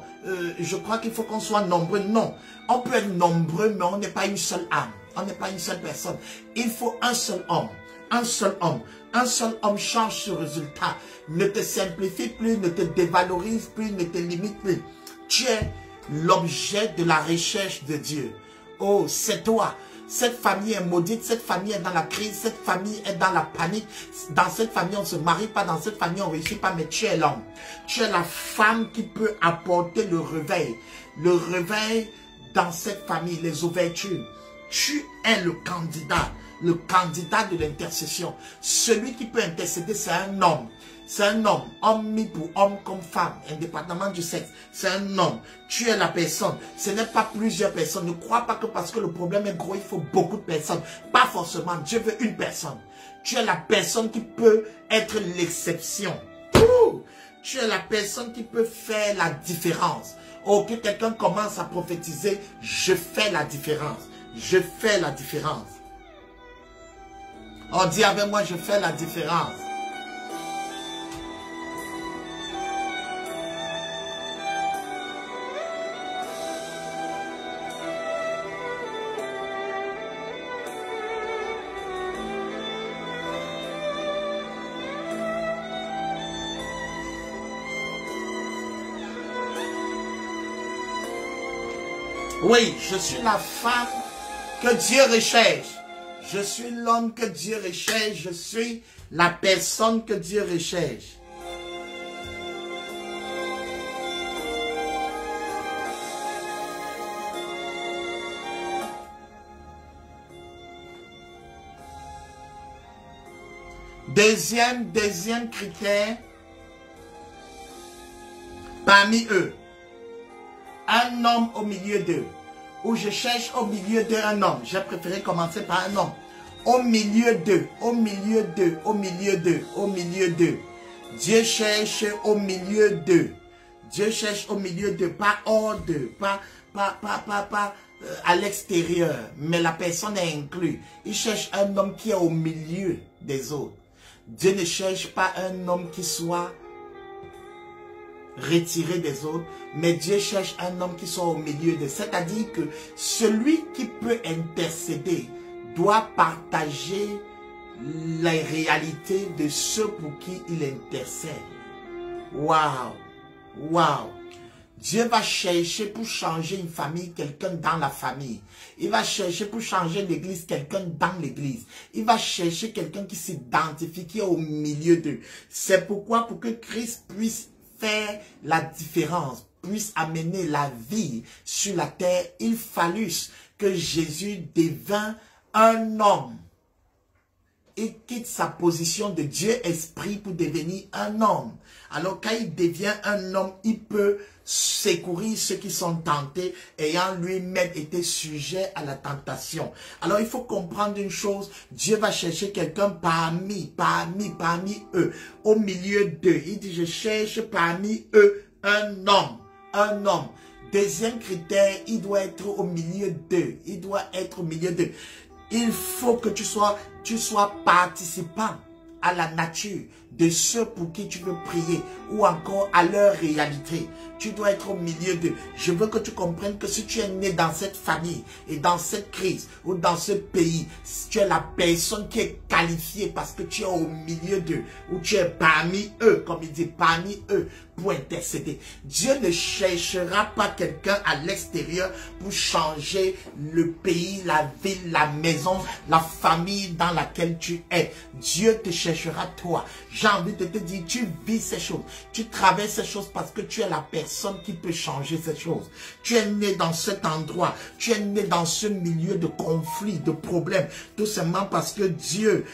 je crois qu'il faut qu'on soit nombreux. Non, on peut être nombreux, mais on n'est pas une seule âme. On n'est pas une seule personne. Il faut un seul homme. Un seul homme. Un seul homme change ce résultat. Ne te simplifie plus, ne te dévalorise plus, ne te limite plus. Tu es l'objet de la recherche de Dieu. Oh, c'est toi. Cette famille est maudite, cette famille est dans la crise, cette famille est dans la panique. Dans cette famille, on ne se marie pas, dans cette famille, on ne réussit pas, mais tu es l'homme. Tu es la femme qui peut apporter le réveil. Le réveil dans cette famille, les ouvertures. Tu es le candidat de l'intercession. Celui qui peut intercéder, c'est un homme. C'est un homme mis pour homme comme femme, indépendamment du sexe. C'est un homme. Tu es la personne. Ce n'est pas plusieurs personnes. Ne crois pas que parce que le problème est gros, il faut beaucoup de personnes. Pas forcément. Dieu veut une personne. Tu es la personne qui peut être l'exception. Tu es la personne qui peut faire la différence. Oh, que quelqu'un commence à prophétiser, je fais la différence. Je fais la différence. On dit avec moi, je fais la différence. Oui, je suis la femme que Dieu recherche. Je suis l'homme que Dieu recherche. Je suis la personne que Dieu recherche. Deuxième critère, parmi eux, un homme au milieu d'eux, ou je cherche au milieu d'un homme. J'ai préféré commencer par un homme. Au milieu d'eux, au milieu d'eux, au milieu d'eux, au milieu d'eux. Dieu cherche au milieu d'eux. Dieu cherche au milieu d'eux, pas hors d'eux, pas à l'extérieur, mais la personne est inclue. Il cherche un homme qui est au milieu des autres. Dieu ne cherche pas un homme qui soit retiré des autres, mais Dieu cherche un homme qui soit au milieu de. C'est-à-dire que celui qui peut intercéder doit partager les réalités de ceux pour qui il intercède. Waouh! Waouh! Dieu va chercher pour changer une famille, quelqu'un dans la famille. Il va chercher pour changer l'église, quelqu'un dans l'église. Il va chercher quelqu'un qui s'identifie, qui est au milieu d'eux. C'est pourquoi, pour que Christ puisse faire la différence, puisse amener la vie sur la terre, il fallut que Jésus devint un homme. Il quitte sa position de Dieu esprit pour devenir un homme. Alors quand il devient un homme, il peut secourir ceux qui sont tentés, ayant lui-même été sujet à la tentation. Alors il faut comprendre une chose, Dieu va chercher quelqu'un parmi eux, au milieu d'eux. Il dit, je cherche parmi eux un homme, un homme. Deuxième critère, il doit être au milieu d'eux, il doit être au milieu d'eux. Il faut que tu sois participant à la nature de ceux pour qui tu veux prier ou encore à leur réalité. Tu dois être au milieu d'eux. Je veux que tu comprennes que si tu es né dans cette famille et dans cette crise ou dans ce pays, tu es la personne qui est qualifiée parce que tu es au milieu d'eux ou tu es parmi eux, comme il dit, parmi eux pour intercéder. Dieu ne cherchera pas quelqu'un à l'extérieur pour changer le pays, la ville, la maison, la famille dans laquelle tu es. Dieu te cherchera toi. J'ai envie de te dire, tu vis ces choses. Tu traverses ces choses parce que tu es la personne qui peut changer ces choses. Tu es né dans cet endroit. Tu es né dans ce milieu de conflits, de problèmes. Tout simplement parce que Dieu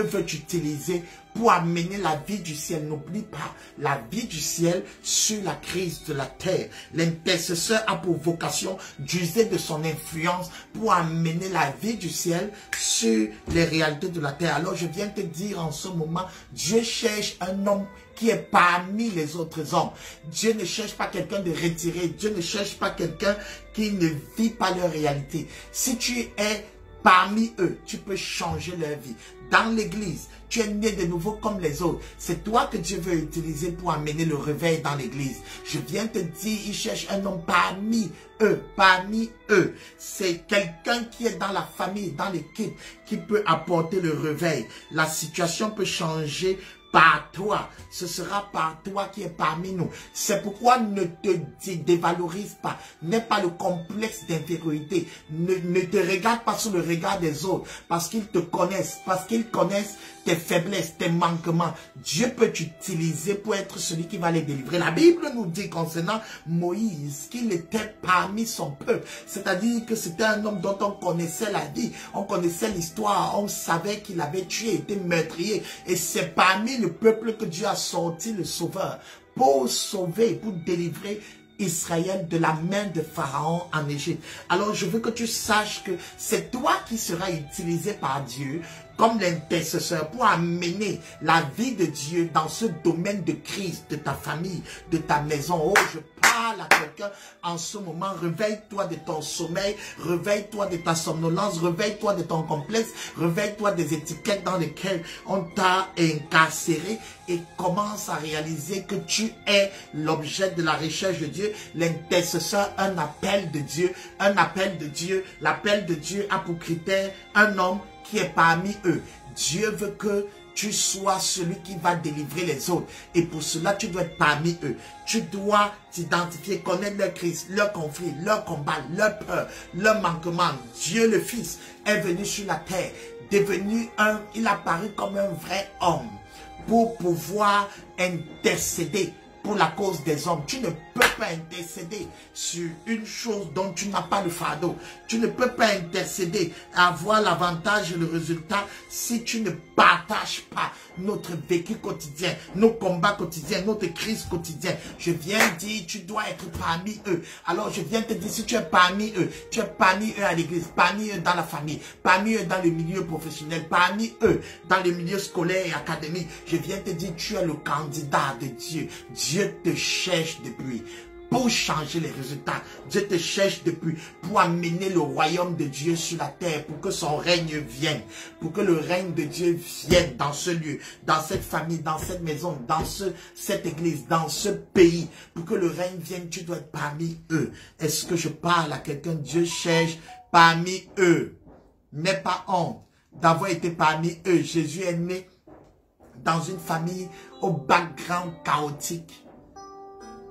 veut t'utiliser pour amener la vie du ciel. N'oublie pas, la vie du ciel sur la crise de la terre. L'intercesseur a pour vocation d'user de son influence pour amener la vie du ciel sur les réalités de la terre. Alors je viens te dire en ce moment, Dieu cherche un homme qui est parmi les autres hommes. Dieu ne cherche pas quelqu'un de retiré. Dieu ne cherche pas quelqu'un qui ne vit pas leur réalité. Si tu es parmi eux, tu peux changer leur vie. Dans l'église, tu es né de nouveau comme les autres. C'est toi que Dieu veut utiliser pour amener le réveil dans l'église. Je viens te dire, il cherche un homme parmi eux, parmi eux. C'est quelqu'un qui est dans la famille, dans l'équipe, qui peut apporter le réveil. La situation peut changer par toi. Ce sera par toi qui est parmi nous. C'est pourquoi ne te dévalorise pas. N'aie pas le complexe d'infériorité. Ne te regarde pas sous le regard des autres. Parce qu'ils te connaissent. Parce qu'ils connaissent tes faiblesses, tes manquements. Dieu peut t'utiliser pour être celui qui va les délivrer. La Bible nous dit concernant Moïse qu'il était parmi son peuple. C'est-à-dire que c'était un homme dont on connaissait la vie. On connaissait l'histoire. On savait qu'il avait tué, été meurtrier. Et c'est parmi le peuple que Dieu a sorti le sauveur pour sauver, pour délivrer Israël de la main de Pharaon en Égypte. Alors je veux que tu saches que c'est toi qui seras utilisé par Dieu comme l'intercesseur pour amener la vie de Dieu dans ce domaine de crise de ta famille, de ta maison. Oh, je parle parle à quelqu'un en ce moment. Réveille-toi de ton sommeil, réveille-toi de ta somnolence, réveille-toi de ton complexe, réveille-toi des étiquettes dans lesquelles on t'a incarcéré et commence à réaliser que tu es l'objet de la recherche de Dieu, l'intercesseur, un appel de Dieu, un appel de Dieu. L'appel de Dieu a pour critère un homme qui est parmi eux. Dieu veut que tu sois celui qui va délivrer les autres. Et pour cela, tu dois être parmi eux. Tu dois t'identifier, connaître leur crise, leur conflit, leur combat, leur peur, leur manquement. Dieu le Fils est venu sur la terre, devenu il a paru comme un vrai homme pour pouvoir intercéder pour la cause des hommes. Tu ne peux pas intercéder sur une chose dont tu n'as pas le fardeau. Tu ne peux pas intercéder, avoir l'avantage et le résultat si tu ne partages pas notre vécu quotidien, nos combats quotidiens, notre crise quotidienne. Je viens dire, tu dois être parmi eux. Alors je viens te dire, si tu es parmi eux, tu es parmi eux à l'église, parmi eux dans la famille, parmi eux dans le milieu professionnel, parmi eux dans le milieu scolaire et académique, je viens te dire, tu es le candidat de Dieu. Dieu te cherche depuis pour changer les résultats. Dieu te cherche depuis pour amener le royaume de Dieu sur la terre, pour que son règne vienne, pour que le règne de Dieu vienne dans ce lieu, dans cette famille, dans cette maison, dans cette église, dans ce pays. Pour que le règne vienne, tu dois être parmi eux. Est-ce que je parle à quelqu'un? Dieu cherche parmi eux. N'aie pas honte d'avoir été parmi eux. Jésus est né dans une famille au background chaotique.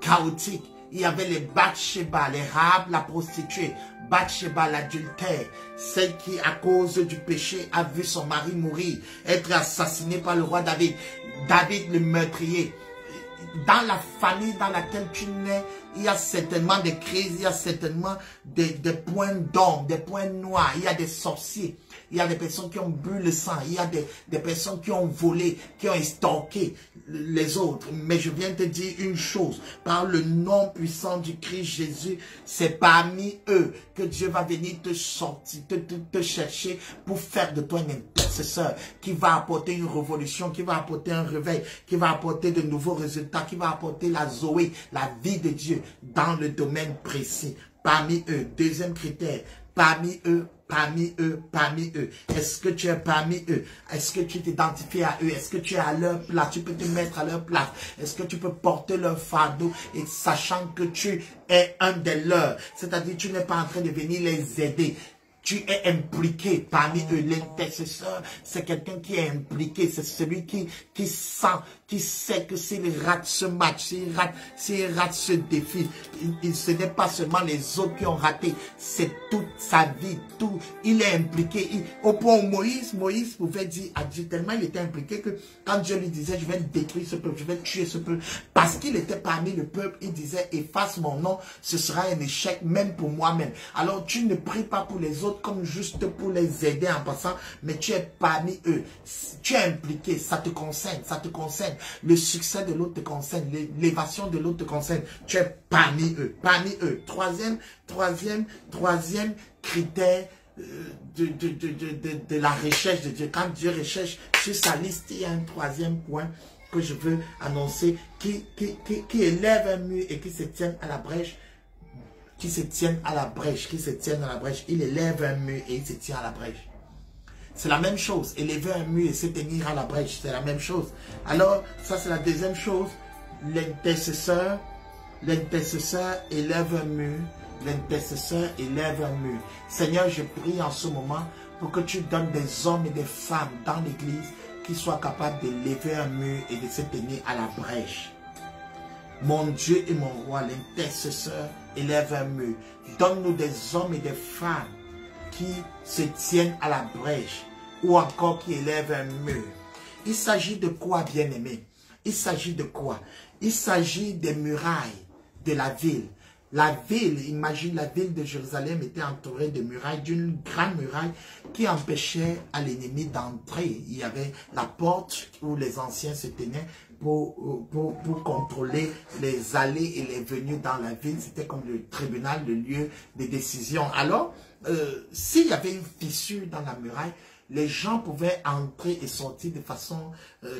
Chaotique. Il y avait les Bathsheba, les Rahab, la prostituée, Bathsheba, l'adultère, celle qui, à cause du péché, a vu son mari mourir, être assassiné par le roi David, David le meurtrier. Dans la famille dans laquelle tu nais, il y a certainement des crises, il y a certainement des points d'ombre, des points noirs, il y a des sorciers, il y a des personnes qui ont bu le sang, il y a des personnes qui ont volé, qui ont estorqué les autres. Mais je viens te dire une chose, par le nom puissant du Christ Jésus, c'est parmi eux que Dieu va venir te sortir, te chercher pour faire de toi un intercesseur qui va apporter une révolution, qui va apporter un réveil, qui va apporter de nouveaux résultats, qui va apporter la Zoé, la vie de Dieu dans le domaine précis. Parmi eux, deuxième critère, parmi eux, parmi eux, parmi eux. Est-ce que tu es parmi eux? Est-ce que tu t'identifies à eux? Est-ce que tu es à leur place? Tu peux te mettre à leur place. Est-ce que tu peux porter leur fardeau et sachant que tu es un des leurs? C'est-à-dire, tu n'es pas en train de venir les aider. Tu es impliqué parmi eux. L'intercesseur, c'est quelqu'un qui est impliqué. C'est celui qui sent, qui sait que s'il rate ce match, s'il rate ce défi, ce n'est pas seulement les autres qui ont raté, c'est toute sa vie, tout. Il est impliqué. Au point où Moïse pouvait dire à Dieu, tellement il était impliqué que quand Dieu lui disait, je vais détruire ce peuple, je vais tuer ce peuple, parce qu'il était parmi le peuple, il disait, efface mon nom, ce sera un échec même pour moi-même. Alors tu ne pries pas pour les autres comme juste pour les aider en passant, mais tu es parmi eux. Tu es impliqué, ça te concerne, ça te concerne. Le succès de l'autre te concerne, l'élévation de l'autre te concerne. Tu es parmi eux, parmi eux. Troisième critère de la recherche de Dieu. Quand Dieu recherche sur sa liste, il y a un troisième point que je veux annoncer qui élève un mur et qui se tient à la brèche. Qui se tiennent à la brèche, il élève un mur et il se tient à la brèche. C'est la même chose, élever un mur et se tenir à la brèche, c'est la même chose. Alors, ça c'est la deuxième chose, l'intercesseur élève un mur, Seigneur, je prie en ce moment pour que tu donnes des hommes et des femmes dans l'église qui soient capables d'élever un mur et de se tenir à la brèche. Mon Dieu et mon roi, l'intercesseur, élève un mur. Donne-nous des hommes et des femmes qui se tiennent à la brèche ou encore qui élèvent un mur. Il s'agit de quoi, bien-aimé? Il s'agit de quoi? Il s'agit des murailles de la ville. La ville, imagine la ville de Jérusalem était entourée de murailles, d'une grande muraille qui empêchait à l'ennemi d'entrer. Il y avait la porte où les anciens se tenaient pour contrôler les allées et les venues dans la ville. C'était comme le tribunal, le lieu de décision. Alors, s'il y avait une fissure dans la muraille, les gens pouvaient entrer et sortir de façon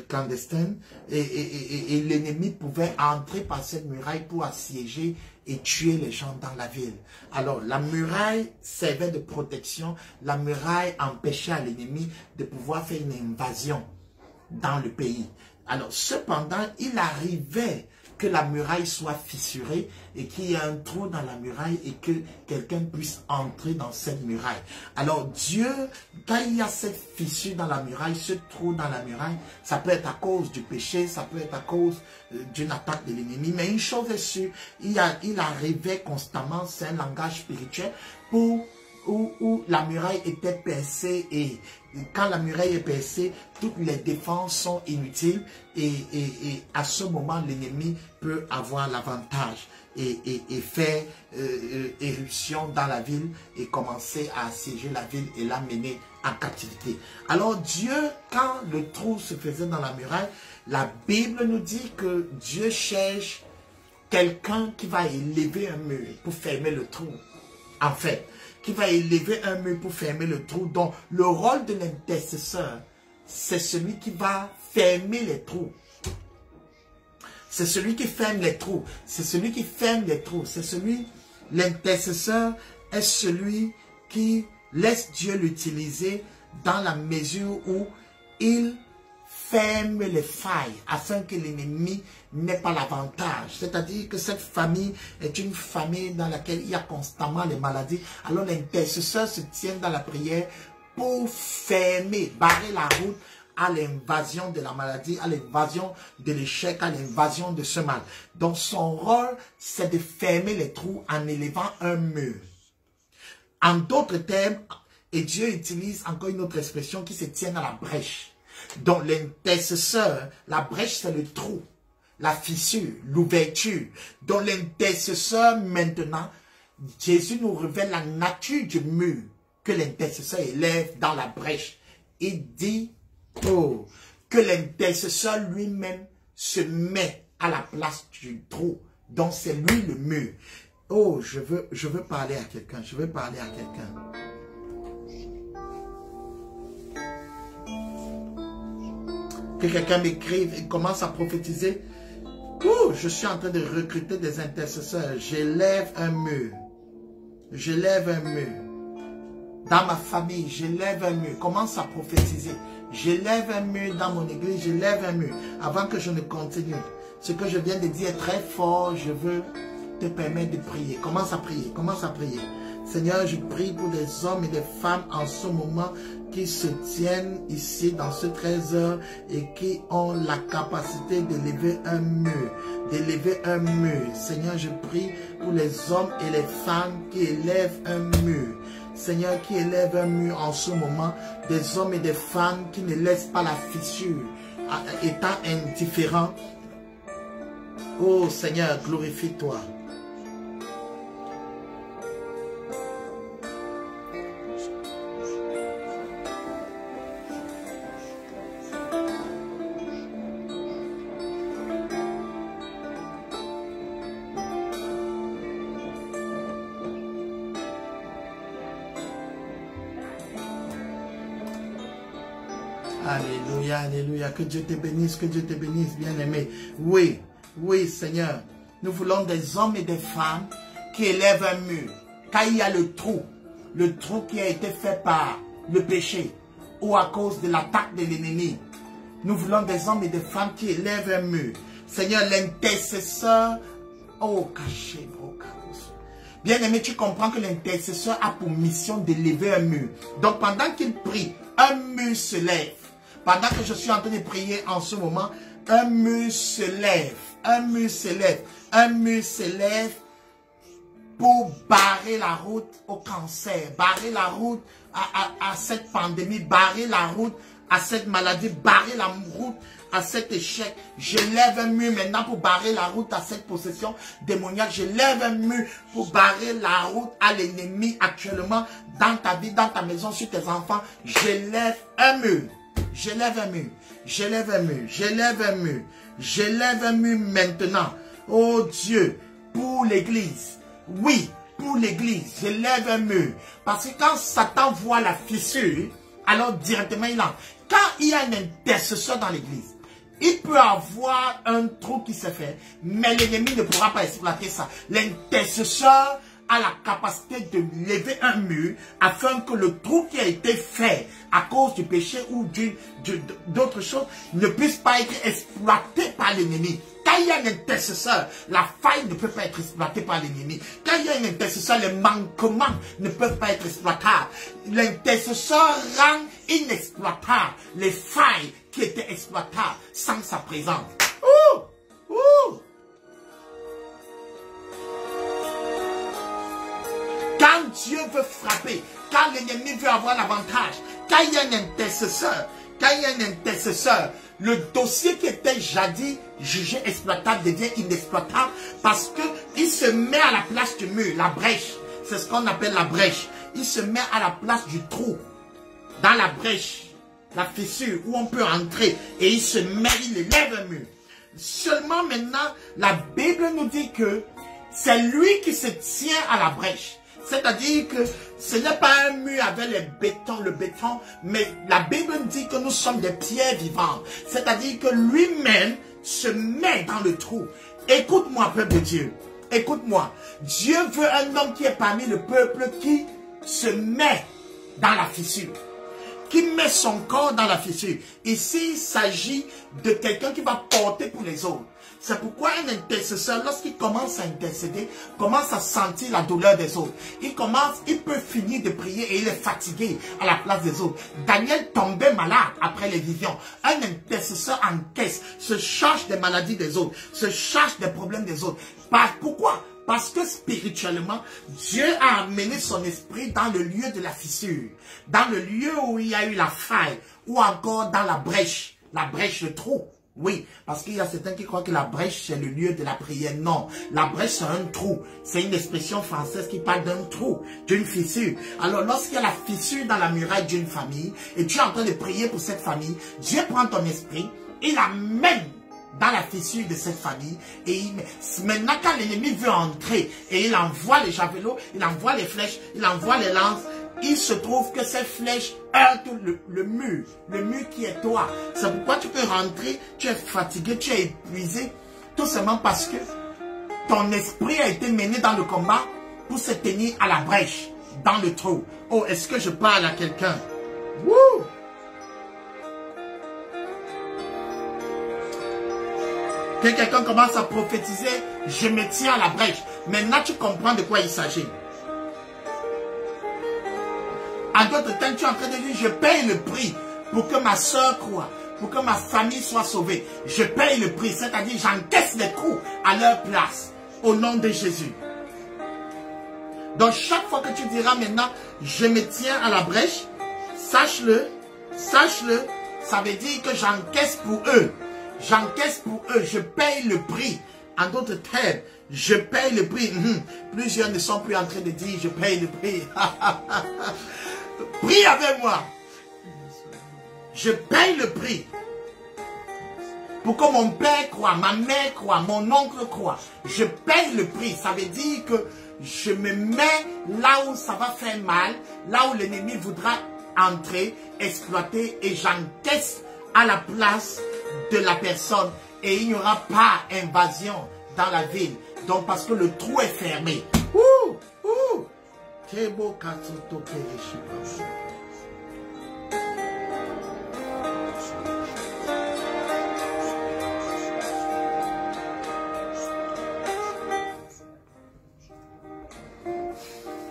clandestine et l'ennemi pouvait entrer par cette muraille pour assiéger et tuer les gens dans la ville. Alors, la muraille servait de protection. La muraille empêchait à l'ennemi de pouvoir faire une invasion dans le pays. Alors, cependant, il arrivait que la muraille soit fissurée et qu'il y ait un trou dans la muraille et que quelqu'un puisse entrer dans cette muraille. Alors Dieu, quand il y a cette fissure dans la muraille, ce trou dans la muraille, ça peut être à cause du péché, ça peut être à cause d'une attaque de l'ennemi. Mais une chose est sûre, il arrivait constamment, c'est un langage spirituel, où la muraille était percée et quand la muraille est percée, toutes les défenses sont inutiles et à ce moment, l'ennemi peut avoir l'avantage et faire éruption dans la ville et commencer à assiéger la ville et la mener en captivité. Alors Dieu, quand le trou se faisait dans la muraille, la Bible nous dit que Dieu cherche quelqu'un qui va élever un mur pour fermer le trou. En fait, qui va élever un mur pour fermer le trou. Donc, le rôle de l'intercesseur, c'est celui qui va fermer les trous. C'est celui qui ferme les trous. C'est celui qui ferme les trous. C'est celui, l'intercesseur est celui qui laisse Dieu l'utiliser dans la mesure où il ferme les failles afin que l'ennemi n'ait pas l'avantage. C'est-à-dire que cette famille est une famille dans laquelle il y a constamment les maladies. Alors l'intercesseur se tient dans la prière pour fermer, barrer la route à l'invasion de la maladie, à l'invasion de l'échec, à l'invasion de ce mal. Donc son rôle, c'est de fermer les trous en élevant un mur. En d'autres termes, et Dieu utilise encore une autre expression qui se tient à la brèche. Donc l'intercesseur, la brèche c'est le trou, la fissure, l'ouverture. Donc l'intercesseur maintenant, Jésus nous révèle la nature du mur que l'intercesseur élève dans la brèche. Il dit que l'intercesseur lui-même se met à la place du trou. Donc c'est lui le mur. Oh, je veux parler à quelqu'un, je veux parler à quelqu'un. Que quelqu'un m'écrive et commence à prophétiser. Oh, je suis en train de recruter des intercesseurs. J'élève un mur. J'élève un mur. Dans ma famille, j'élève un mur. Commence à prophétiser. J'élève un mur dans mon église. J'élève un mur. Avant que je ne continue, ce que je viens de dire est très fort. Je veux te permettre de prier. Commence à prier. Commence à prier. Seigneur, je prie pour des hommes et des femmes en ce moment qui se tiennent ici dans ce trésor et qui ont la capacité d'élever un mur, d'élever un mur. Seigneur, je prie pour les hommes et les femmes qui élèvent un mur. Seigneur, qui élève un mur en ce moment, des hommes et des femmes qui ne laissent pas la fissure, étant indifférents. Oh Seigneur, glorifie-toi. Alléluia, alléluia. Que Dieu te bénisse, bien-aimé. Oui, oui, Seigneur. Nous voulons des hommes et des femmes qui élèvent un mur. Quand il y a le trou qui a été fait par le péché ou à cause de l'attaque de l'ennemi. Nous voulons des hommes et des femmes qui élèvent un mur. Seigneur, l'intercesseur, oh, caché, oh, bien-aimé, tu comprends que l'intercesseur a pour mission d'élever un mur. Donc, pendant qu'il prie, un mur se lève. Pendant que je suis en train de prier en ce moment, un mur se lève. Un mur se lève. Un mur se lève pour barrer la route au cancer, barrer la route à cette pandémie, barrer la route à cette maladie, barrer la route à cet échec. Je lève un mur maintenant pour barrer la route à cette possession démoniaque. Je lève un mur pour barrer la route à l'ennemi actuellement dans ta vie, dans ta maison, sur tes enfants. Je lève un mur. Je lève un mur. Je lève un mur. Je lève un mur. Je lève un mur maintenant. Oh Dieu, pour l'église. Oui, pour l'église. Je lève un mur. Parce que quand Satan voit la fissure, alors directement il entre. Quand il y a un intercesseur dans l'église, Il peut avoir un trou qui s'est fait, mais l'ennemi ne pourra pas exploiter ça. L'intercesseur a la capacité de lever un mur afin que le trou qui a été fait à cause du péché ou d'autres choses ne puisse pas être exploité par l'ennemi. Quand il y a un intercesseur, la faille ne peut pas être exploitée par l'ennemi. Quand il y a un intercesseur, les manquements ne peuvent pas être exploitables. L'intercesseur rend inexploitables les failles qui étaient exploitables sans sa présence. Ouh! Ouh! Quand Dieu veut frapper, quand l'ennemi veut avoir l'avantage, quand il y a un intercesseur, le dossier qui était jadis jugé exploitable devient inexploitable parce qu'il se met à la place du mur, la brèche. C'est ce qu'on appelle la brèche. Il se met à la place du trou, dans la brèche, la fissure où on peut entrer et il élève un mur. Seulement maintenant, la Bible nous dit que c'est lui qui se tient à la brèche. C'est-à-dire que ce n'est pas un mur avec le béton, mais la Bible dit que nous sommes des pierres vivantes. C'est-à-dire que lui-même se met dans le trou. Écoute-moi, peuple de Dieu. Écoute-moi. Dieu veut un homme qui est parmi le peuple qui se met dans la fissure. Qui met son corps dans la fissure. Ici, il s'agit de quelqu'un qui va porter pour les autres. C'est pourquoi un intercesseur, lorsqu'il commence à intercéder, commence à sentir la douleur des autres. Il peut finir de prier et il est fatigué à la place des autres. Daniel tombait malade après les visions. Un intercesseur encaisse, se charge des maladies des autres, se charge des problèmes des autres. Pourquoi? Parce que spirituellement, Dieu a amené son esprit dans le lieu de la fissure, dans le lieu où il y a eu la faille, ou encore dans la brèche, le trou. Oui, parce qu'il y a certains qui croient que la brèche, c'est le lieu de la prière. Non, la brèche, c'est un trou. C'est une expression française qui parle d'un trou, d'une fissure. Alors, lorsqu'il y a la fissure dans la muraille d'une famille, et tu es en train de prier pour cette famille, Dieu prend ton esprit, il l'amène dans la fissure de cette famille. Et maintenant, quand l'ennemi veut entrer, et il envoie les javelots, il envoie les flèches, il envoie les lances, il se trouve que ces flèches heurtent le mur qui est toi. C'est pourquoi tu peux rentrer, tu es fatigué, tu es épuisé, tout simplement parce que ton esprit a été mené dans le combat pour se tenir à la brèche, dans le trou. Oh, est-ce que je parle à quelqu'un? Wouh! Que quelqu'un commence à prophétiser, je me tiens à la brèche. Maintenant, tu comprends de quoi il s'agit. En d'autres temps, tu es en train de dire, je paye le prix pour que ma soeur croie, pour que ma famille soit sauvée. Je paye le prix, c'est-à-dire j'encaisse les coups à leur place, au nom de Jésus. Donc chaque fois que tu diras maintenant, je me tiens à la brèche, sache-le, ça veut dire que j'encaisse pour eux. J'encaisse pour eux, je paye le prix. En d'autres termes, je paye le prix. Plusieurs ne sont plus en train de dire, je paye le prix. Prie avec moi. Je paye le prix. Pour que mon père croie, ma mère croie, mon oncle croie. Je paye le prix. Ça veut dire que je me mets là où ça va faire mal, là où l'ennemi voudra entrer, exploiter, et j'encaisse à la place de la personne. Et il n'y aura pas invasion dans la ville. Donc parce que le trou est fermé. Ouh! Ouh!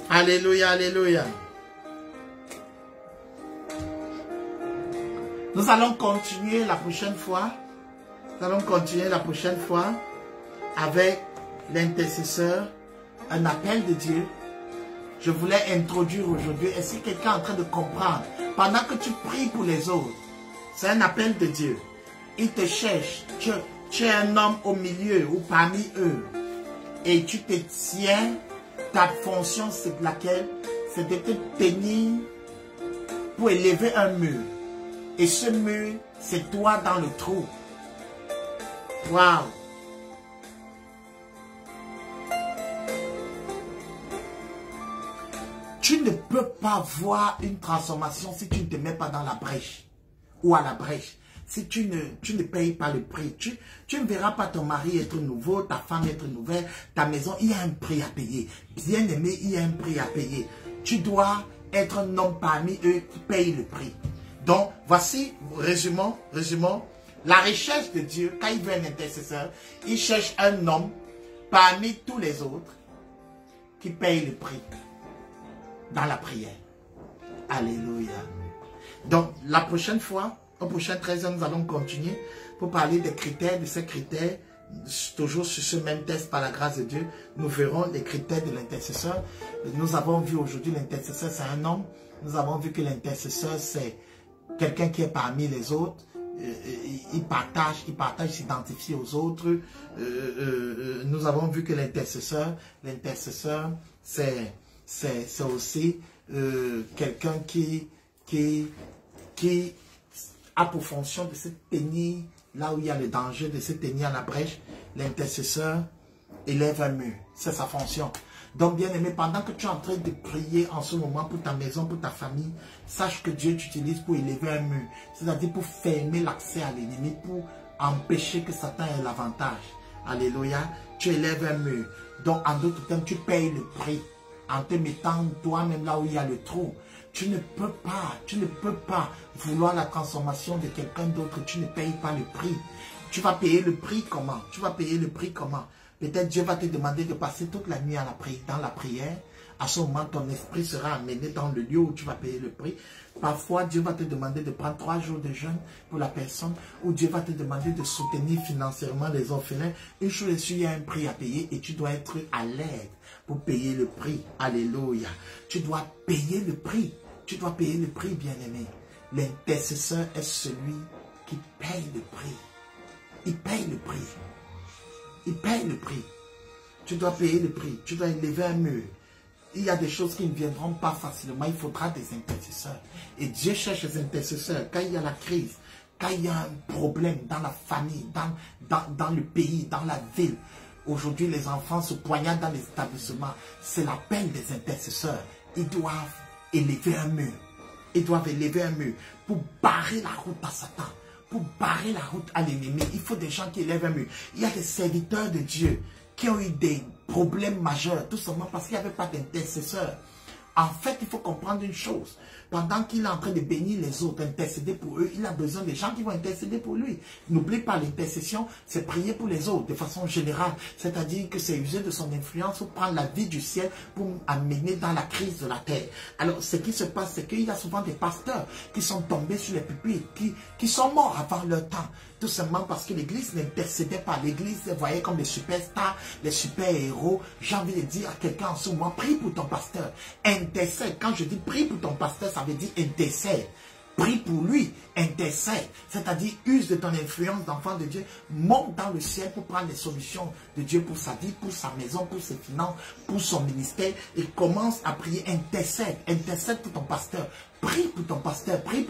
Alléluia, alléluia. Nous allons continuer la prochaine fois. Nous allons continuer la prochaine fois avec l'intercesseur, un appel de Dieu. Je voulais introduire aujourd'hui. Est-ce que quelqu'un est en train de comprendre? Pendant que tu pries pour les autres, c'est un appel de Dieu. Il te cherche. Tu es un homme au milieu ou parmi eux. Et tu te tiens. Ta fonction, c'est laquelle? C'est de te tenir pour élever un mur. Et ce mur, c'est toi dans le trou. Waouh! Tu ne peux pas voir une transformation si tu ne te mets pas dans la brèche ou à la brèche. si tu ne payes pas le prix. Tu ne verras pas ton mari être nouveau, ta femme être nouvelle, ta maison, il y a un prix à payer. Bien aimé, il y a un prix à payer. Tu dois être un homme parmi eux qui paye le prix. Donc, voici, résumons. La recherche de Dieu, quand il veut un intercesseur, il cherche un homme parmi tous les autres qui paye le prix dans la prière. Alléluia. Donc, la prochaine fois, au prochain 13h, nous allons continuer pour parler des critères, de ces critères, toujours sur ce même test par la grâce de Dieu. Nous verrons les critères de l'intercesseur. Nous avons vu aujourd'hui l'intercesseur, c'est un homme. Nous avons vu que l'intercesseur, c'est quelqu'un qui est parmi les autres. Il partage, s'identifie aux autres. Nous avons vu que l'intercesseur, c'est aussi quelqu'un qui a pour fonction de se tenir là où il y a le danger, de se tenir à la brèche. L'intercesseur élève un mur, c'est sa fonction. Donc, bien aimé, pendant que tu es en train de prier en ce moment pour ta maison, pour ta famille, sache que Dieu t'utilise pour élever un mur. C'est-à-dire pour fermer l'accès à l'ennemi, pour empêcher que Satan ait l'avantage. Alléluia. Tu élèves un mur. Donc, en d'autres termes, tu payes le prix en te mettant toi-même là où il y a le trou. Tu ne peux pas vouloir la transformation de quelqu'un d'autre. Tu ne payes pas le prix. Tu vas payer le prix comment? Tu vas payer le prix comment? Peut-être Dieu va te demander de passer toute la nuit dans la prière. À ce moment, ton esprit sera amené dans le lieu où tu vas payer le prix. Parfois, Dieu va te demander de prendre 3 jours de jeûne pour la personne, ou Dieu va te demander de soutenir financièrement les orphelins. Une chose est sûre, il y a un prix à payer et tu dois être à l'aide pour payer le prix. Alléluia. Tu dois payer le prix. Tu dois payer le prix, bien-aimé. L'intercesseur est celui qui paye le prix. Il paye le prix. Il paye le prix. Tu dois payer le prix. Tu dois élever un mur. Il y a des choses qui ne viendront pas facilement. Il faudra des intercesseurs. Et Dieu cherche des intercesseurs. Quand il y a la crise, quand il y a un problème dans la famille, dans le pays, dans la ville. Aujourd'hui, les enfants se poignardent dans les établissements. C'est l'appel des intercesseurs. Ils doivent élever un mur. Ils doivent élever un mur pour barrer la route à Satan. Pour barrer la route à l'ennemi, il faut des gens qui élèvent un mur. Il y a des serviteurs de Dieu qui ont eu des problèmes majeurs, tout simplement parce qu'il n'y avait pas d'intercesseur. En fait, il faut comprendre une chose. Pendant qu'il est en train de bénir les autres, intercéder pour eux, il a besoin des gens qui vont intercéder pour lui. N'oublie pas, l'intercession, c'est prier pour les autres de façon générale. C'est-à-dire que c'est user de son influence pour prendre la vie du ciel pour amener dans la crise de la terre. Alors, ce qui se passe, c'est qu'il y a souvent des pasteurs qui sont tombés sur les pupitres, qui sont morts avant leur temps. Tout simplement parce que l'église n'intercédait pas. L'église les voyait comme les superstars, les super-héros. J'ai envie de dire à quelqu'un en ce moment, prie pour ton pasteur. Intercède. Quand je dis prie pour ton pasteur, ça veut dire intercède. Prie pour lui, intercède. C'est-à-dire, use de ton influence d'enfant de Dieu. Monte dans le ciel pour prendre les solutions de Dieu pour sa vie, pour sa maison, pour ses finances, pour son ministère. Et commence à prier, intercède. Intercède pour ton pasteur. Prie pour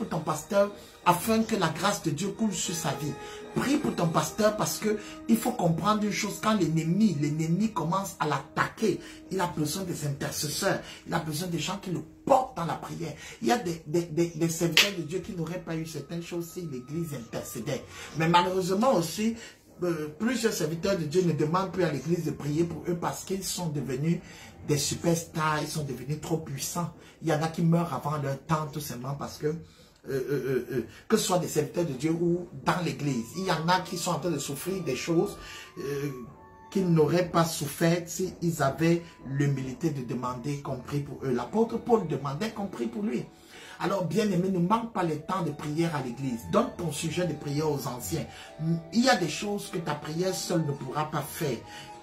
ton pasteur afin que la grâce de Dieu coule sur sa vie. Prie pour ton pasteur parce que il faut comprendre une chose, quand l'ennemi commence à l'attaquer, il a besoin des intercesseurs, il a besoin des gens qui le portent dans la prière. Il y a des serviteurs de Dieu qui n'auraient pas eu certaines choses si l'église intercédait. Mais malheureusement aussi, plusieurs serviteurs de Dieu ne demandent plus à l'église de prier pour eux parce qu'ils sont devenus des superstars, ils sont devenus trop puissants. Il y en a qui meurent avant leur temps tout simplement parce que ce soit des serviteurs de Dieu ou dans l'église, il y en a qui sont en train de souffrir des choses qu'ils n'auraient pas souffert s'ils avaient l'humilité de demander qu'on prie pour eux. L'apôtre Paul demandait qu'on prie pour lui. Alors, bien aimé, ne manque pas le temps de prière à l'église. Donne ton sujet de prière aux anciens. Il y a des choses que ta prière seule ne pourra pas faire.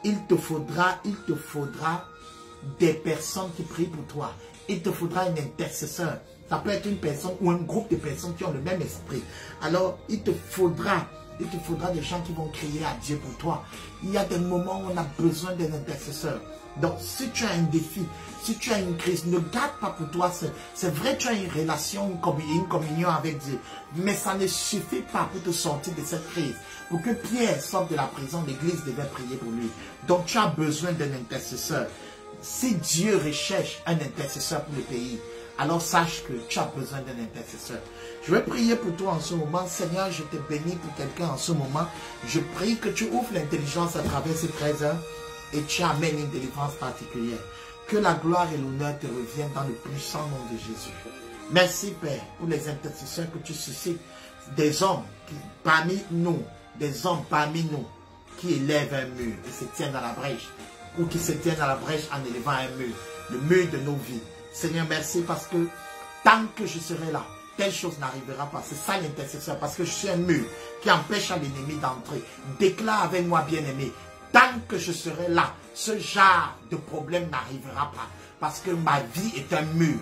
Il te faudra des personnes qui prient pour toi. Il te faudra un intercesseur. Ça peut être une personne ou un groupe de personnes qui ont le même esprit. Alors, il te faudra des gens qui vont crier à Dieu pour toi. Il y a des moments où on a besoin d'un intercesseur. Donc, si tu as un défi, si tu as une crise, ne garde pas pour toi. C'est vrai, tu as une relation, une communion avec Dieu. Mais ça ne suffit pas pour te sortir de cette crise. Pour que Pierre sorte de la prison, l'église devait prier pour lui. Donc, tu as besoin d'un intercesseur. Si Dieu recherche un intercesseur pour le pays, alors sache que tu as besoin d'un intercesseur. Je vais prier pour toi en ce moment. Seigneur, je te bénis pour quelqu'un en ce moment. Je prie que tu ouvres l'intelligence à travers ces 13 heures et tu amènes une délivrance particulière. Que la gloire et l'honneur te reviennent dans le puissant nom de Jésus. Merci Père pour les intercesseurs que tu suscites. Des hommes parmi nous, qui élèvent un mur et se tiennent dans la brèche. Ou qui se tiennent dans la brèche en élevant un mur. Le mur de nos vies. Seigneur, merci parce que tant que je serai là, telle chose n'arrivera pas. C'est ça l'intercesseur, parce que je suis un mur qui empêche à l'ennemi d'entrer. Déclare avec moi, bien-aimé, tant que je serai là, ce genre de problème n'arrivera pas. Parce que ma vie est un mur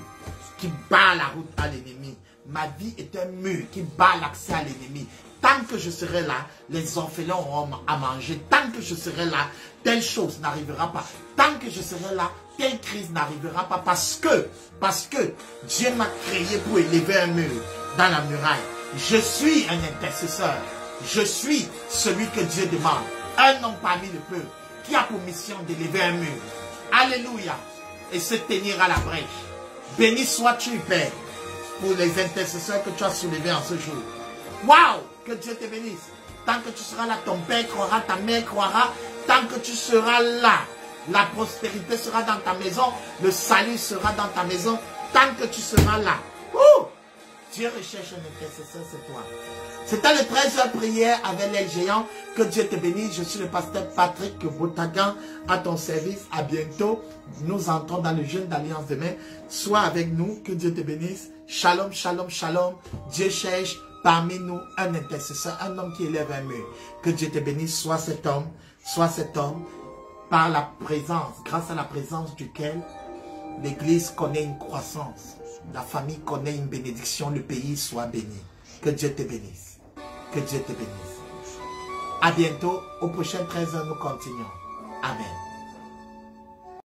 qui bat la route à l'ennemi. Ma vie est un mur qui bat l'accès à l'ennemi. Tant que je serai là, les orphelins auront à manger. Tant que je serai là, telle chose n'arrivera pas. Tant que je serai là, telle crise n'arrivera pas. Parce que Dieu m'a créé pour élever un mur dans la muraille. Je suis un intercesseur. Je suis celui que Dieu demande. Un homme parmi le peuple qui a pour mission d'élever un mur. Alléluia. Et se tenir à la brèche. Béni sois-tu, Père, pour les intercesseurs que tu as soulevés en ce jour. Waouh! Que Dieu te bénisse. Tant que tu seras là, ton père croira, ta mère croira. Tant que tu seras là, la prospérité sera dans ta maison. Le salut sera dans ta maison. Tant que tu seras là. Dieu recherche un intercesseur, c'est toi. C'était le 13 heures prière avec l'aile géant. Que Dieu te bénisse. Je suis le pasteur Patrick Boutagan à ton service. À bientôt. Nous entrons dans le jeûne d'alliance demain. Sois avec nous. Que Dieu te bénisse. Shalom, shalom, shalom. Dieu cherche parmi nous un intercesseur, un homme qui élève un mur. Que Dieu te bénisse. Sois cet homme, par la présence, grâce à la présence duquel l'Église connaît une croissance. La famille connaît une bénédiction, le pays soit béni. Que Dieu te bénisse. Que Dieu te bénisse. À bientôt. Au prochain 13 heures, nous continuons. Amen.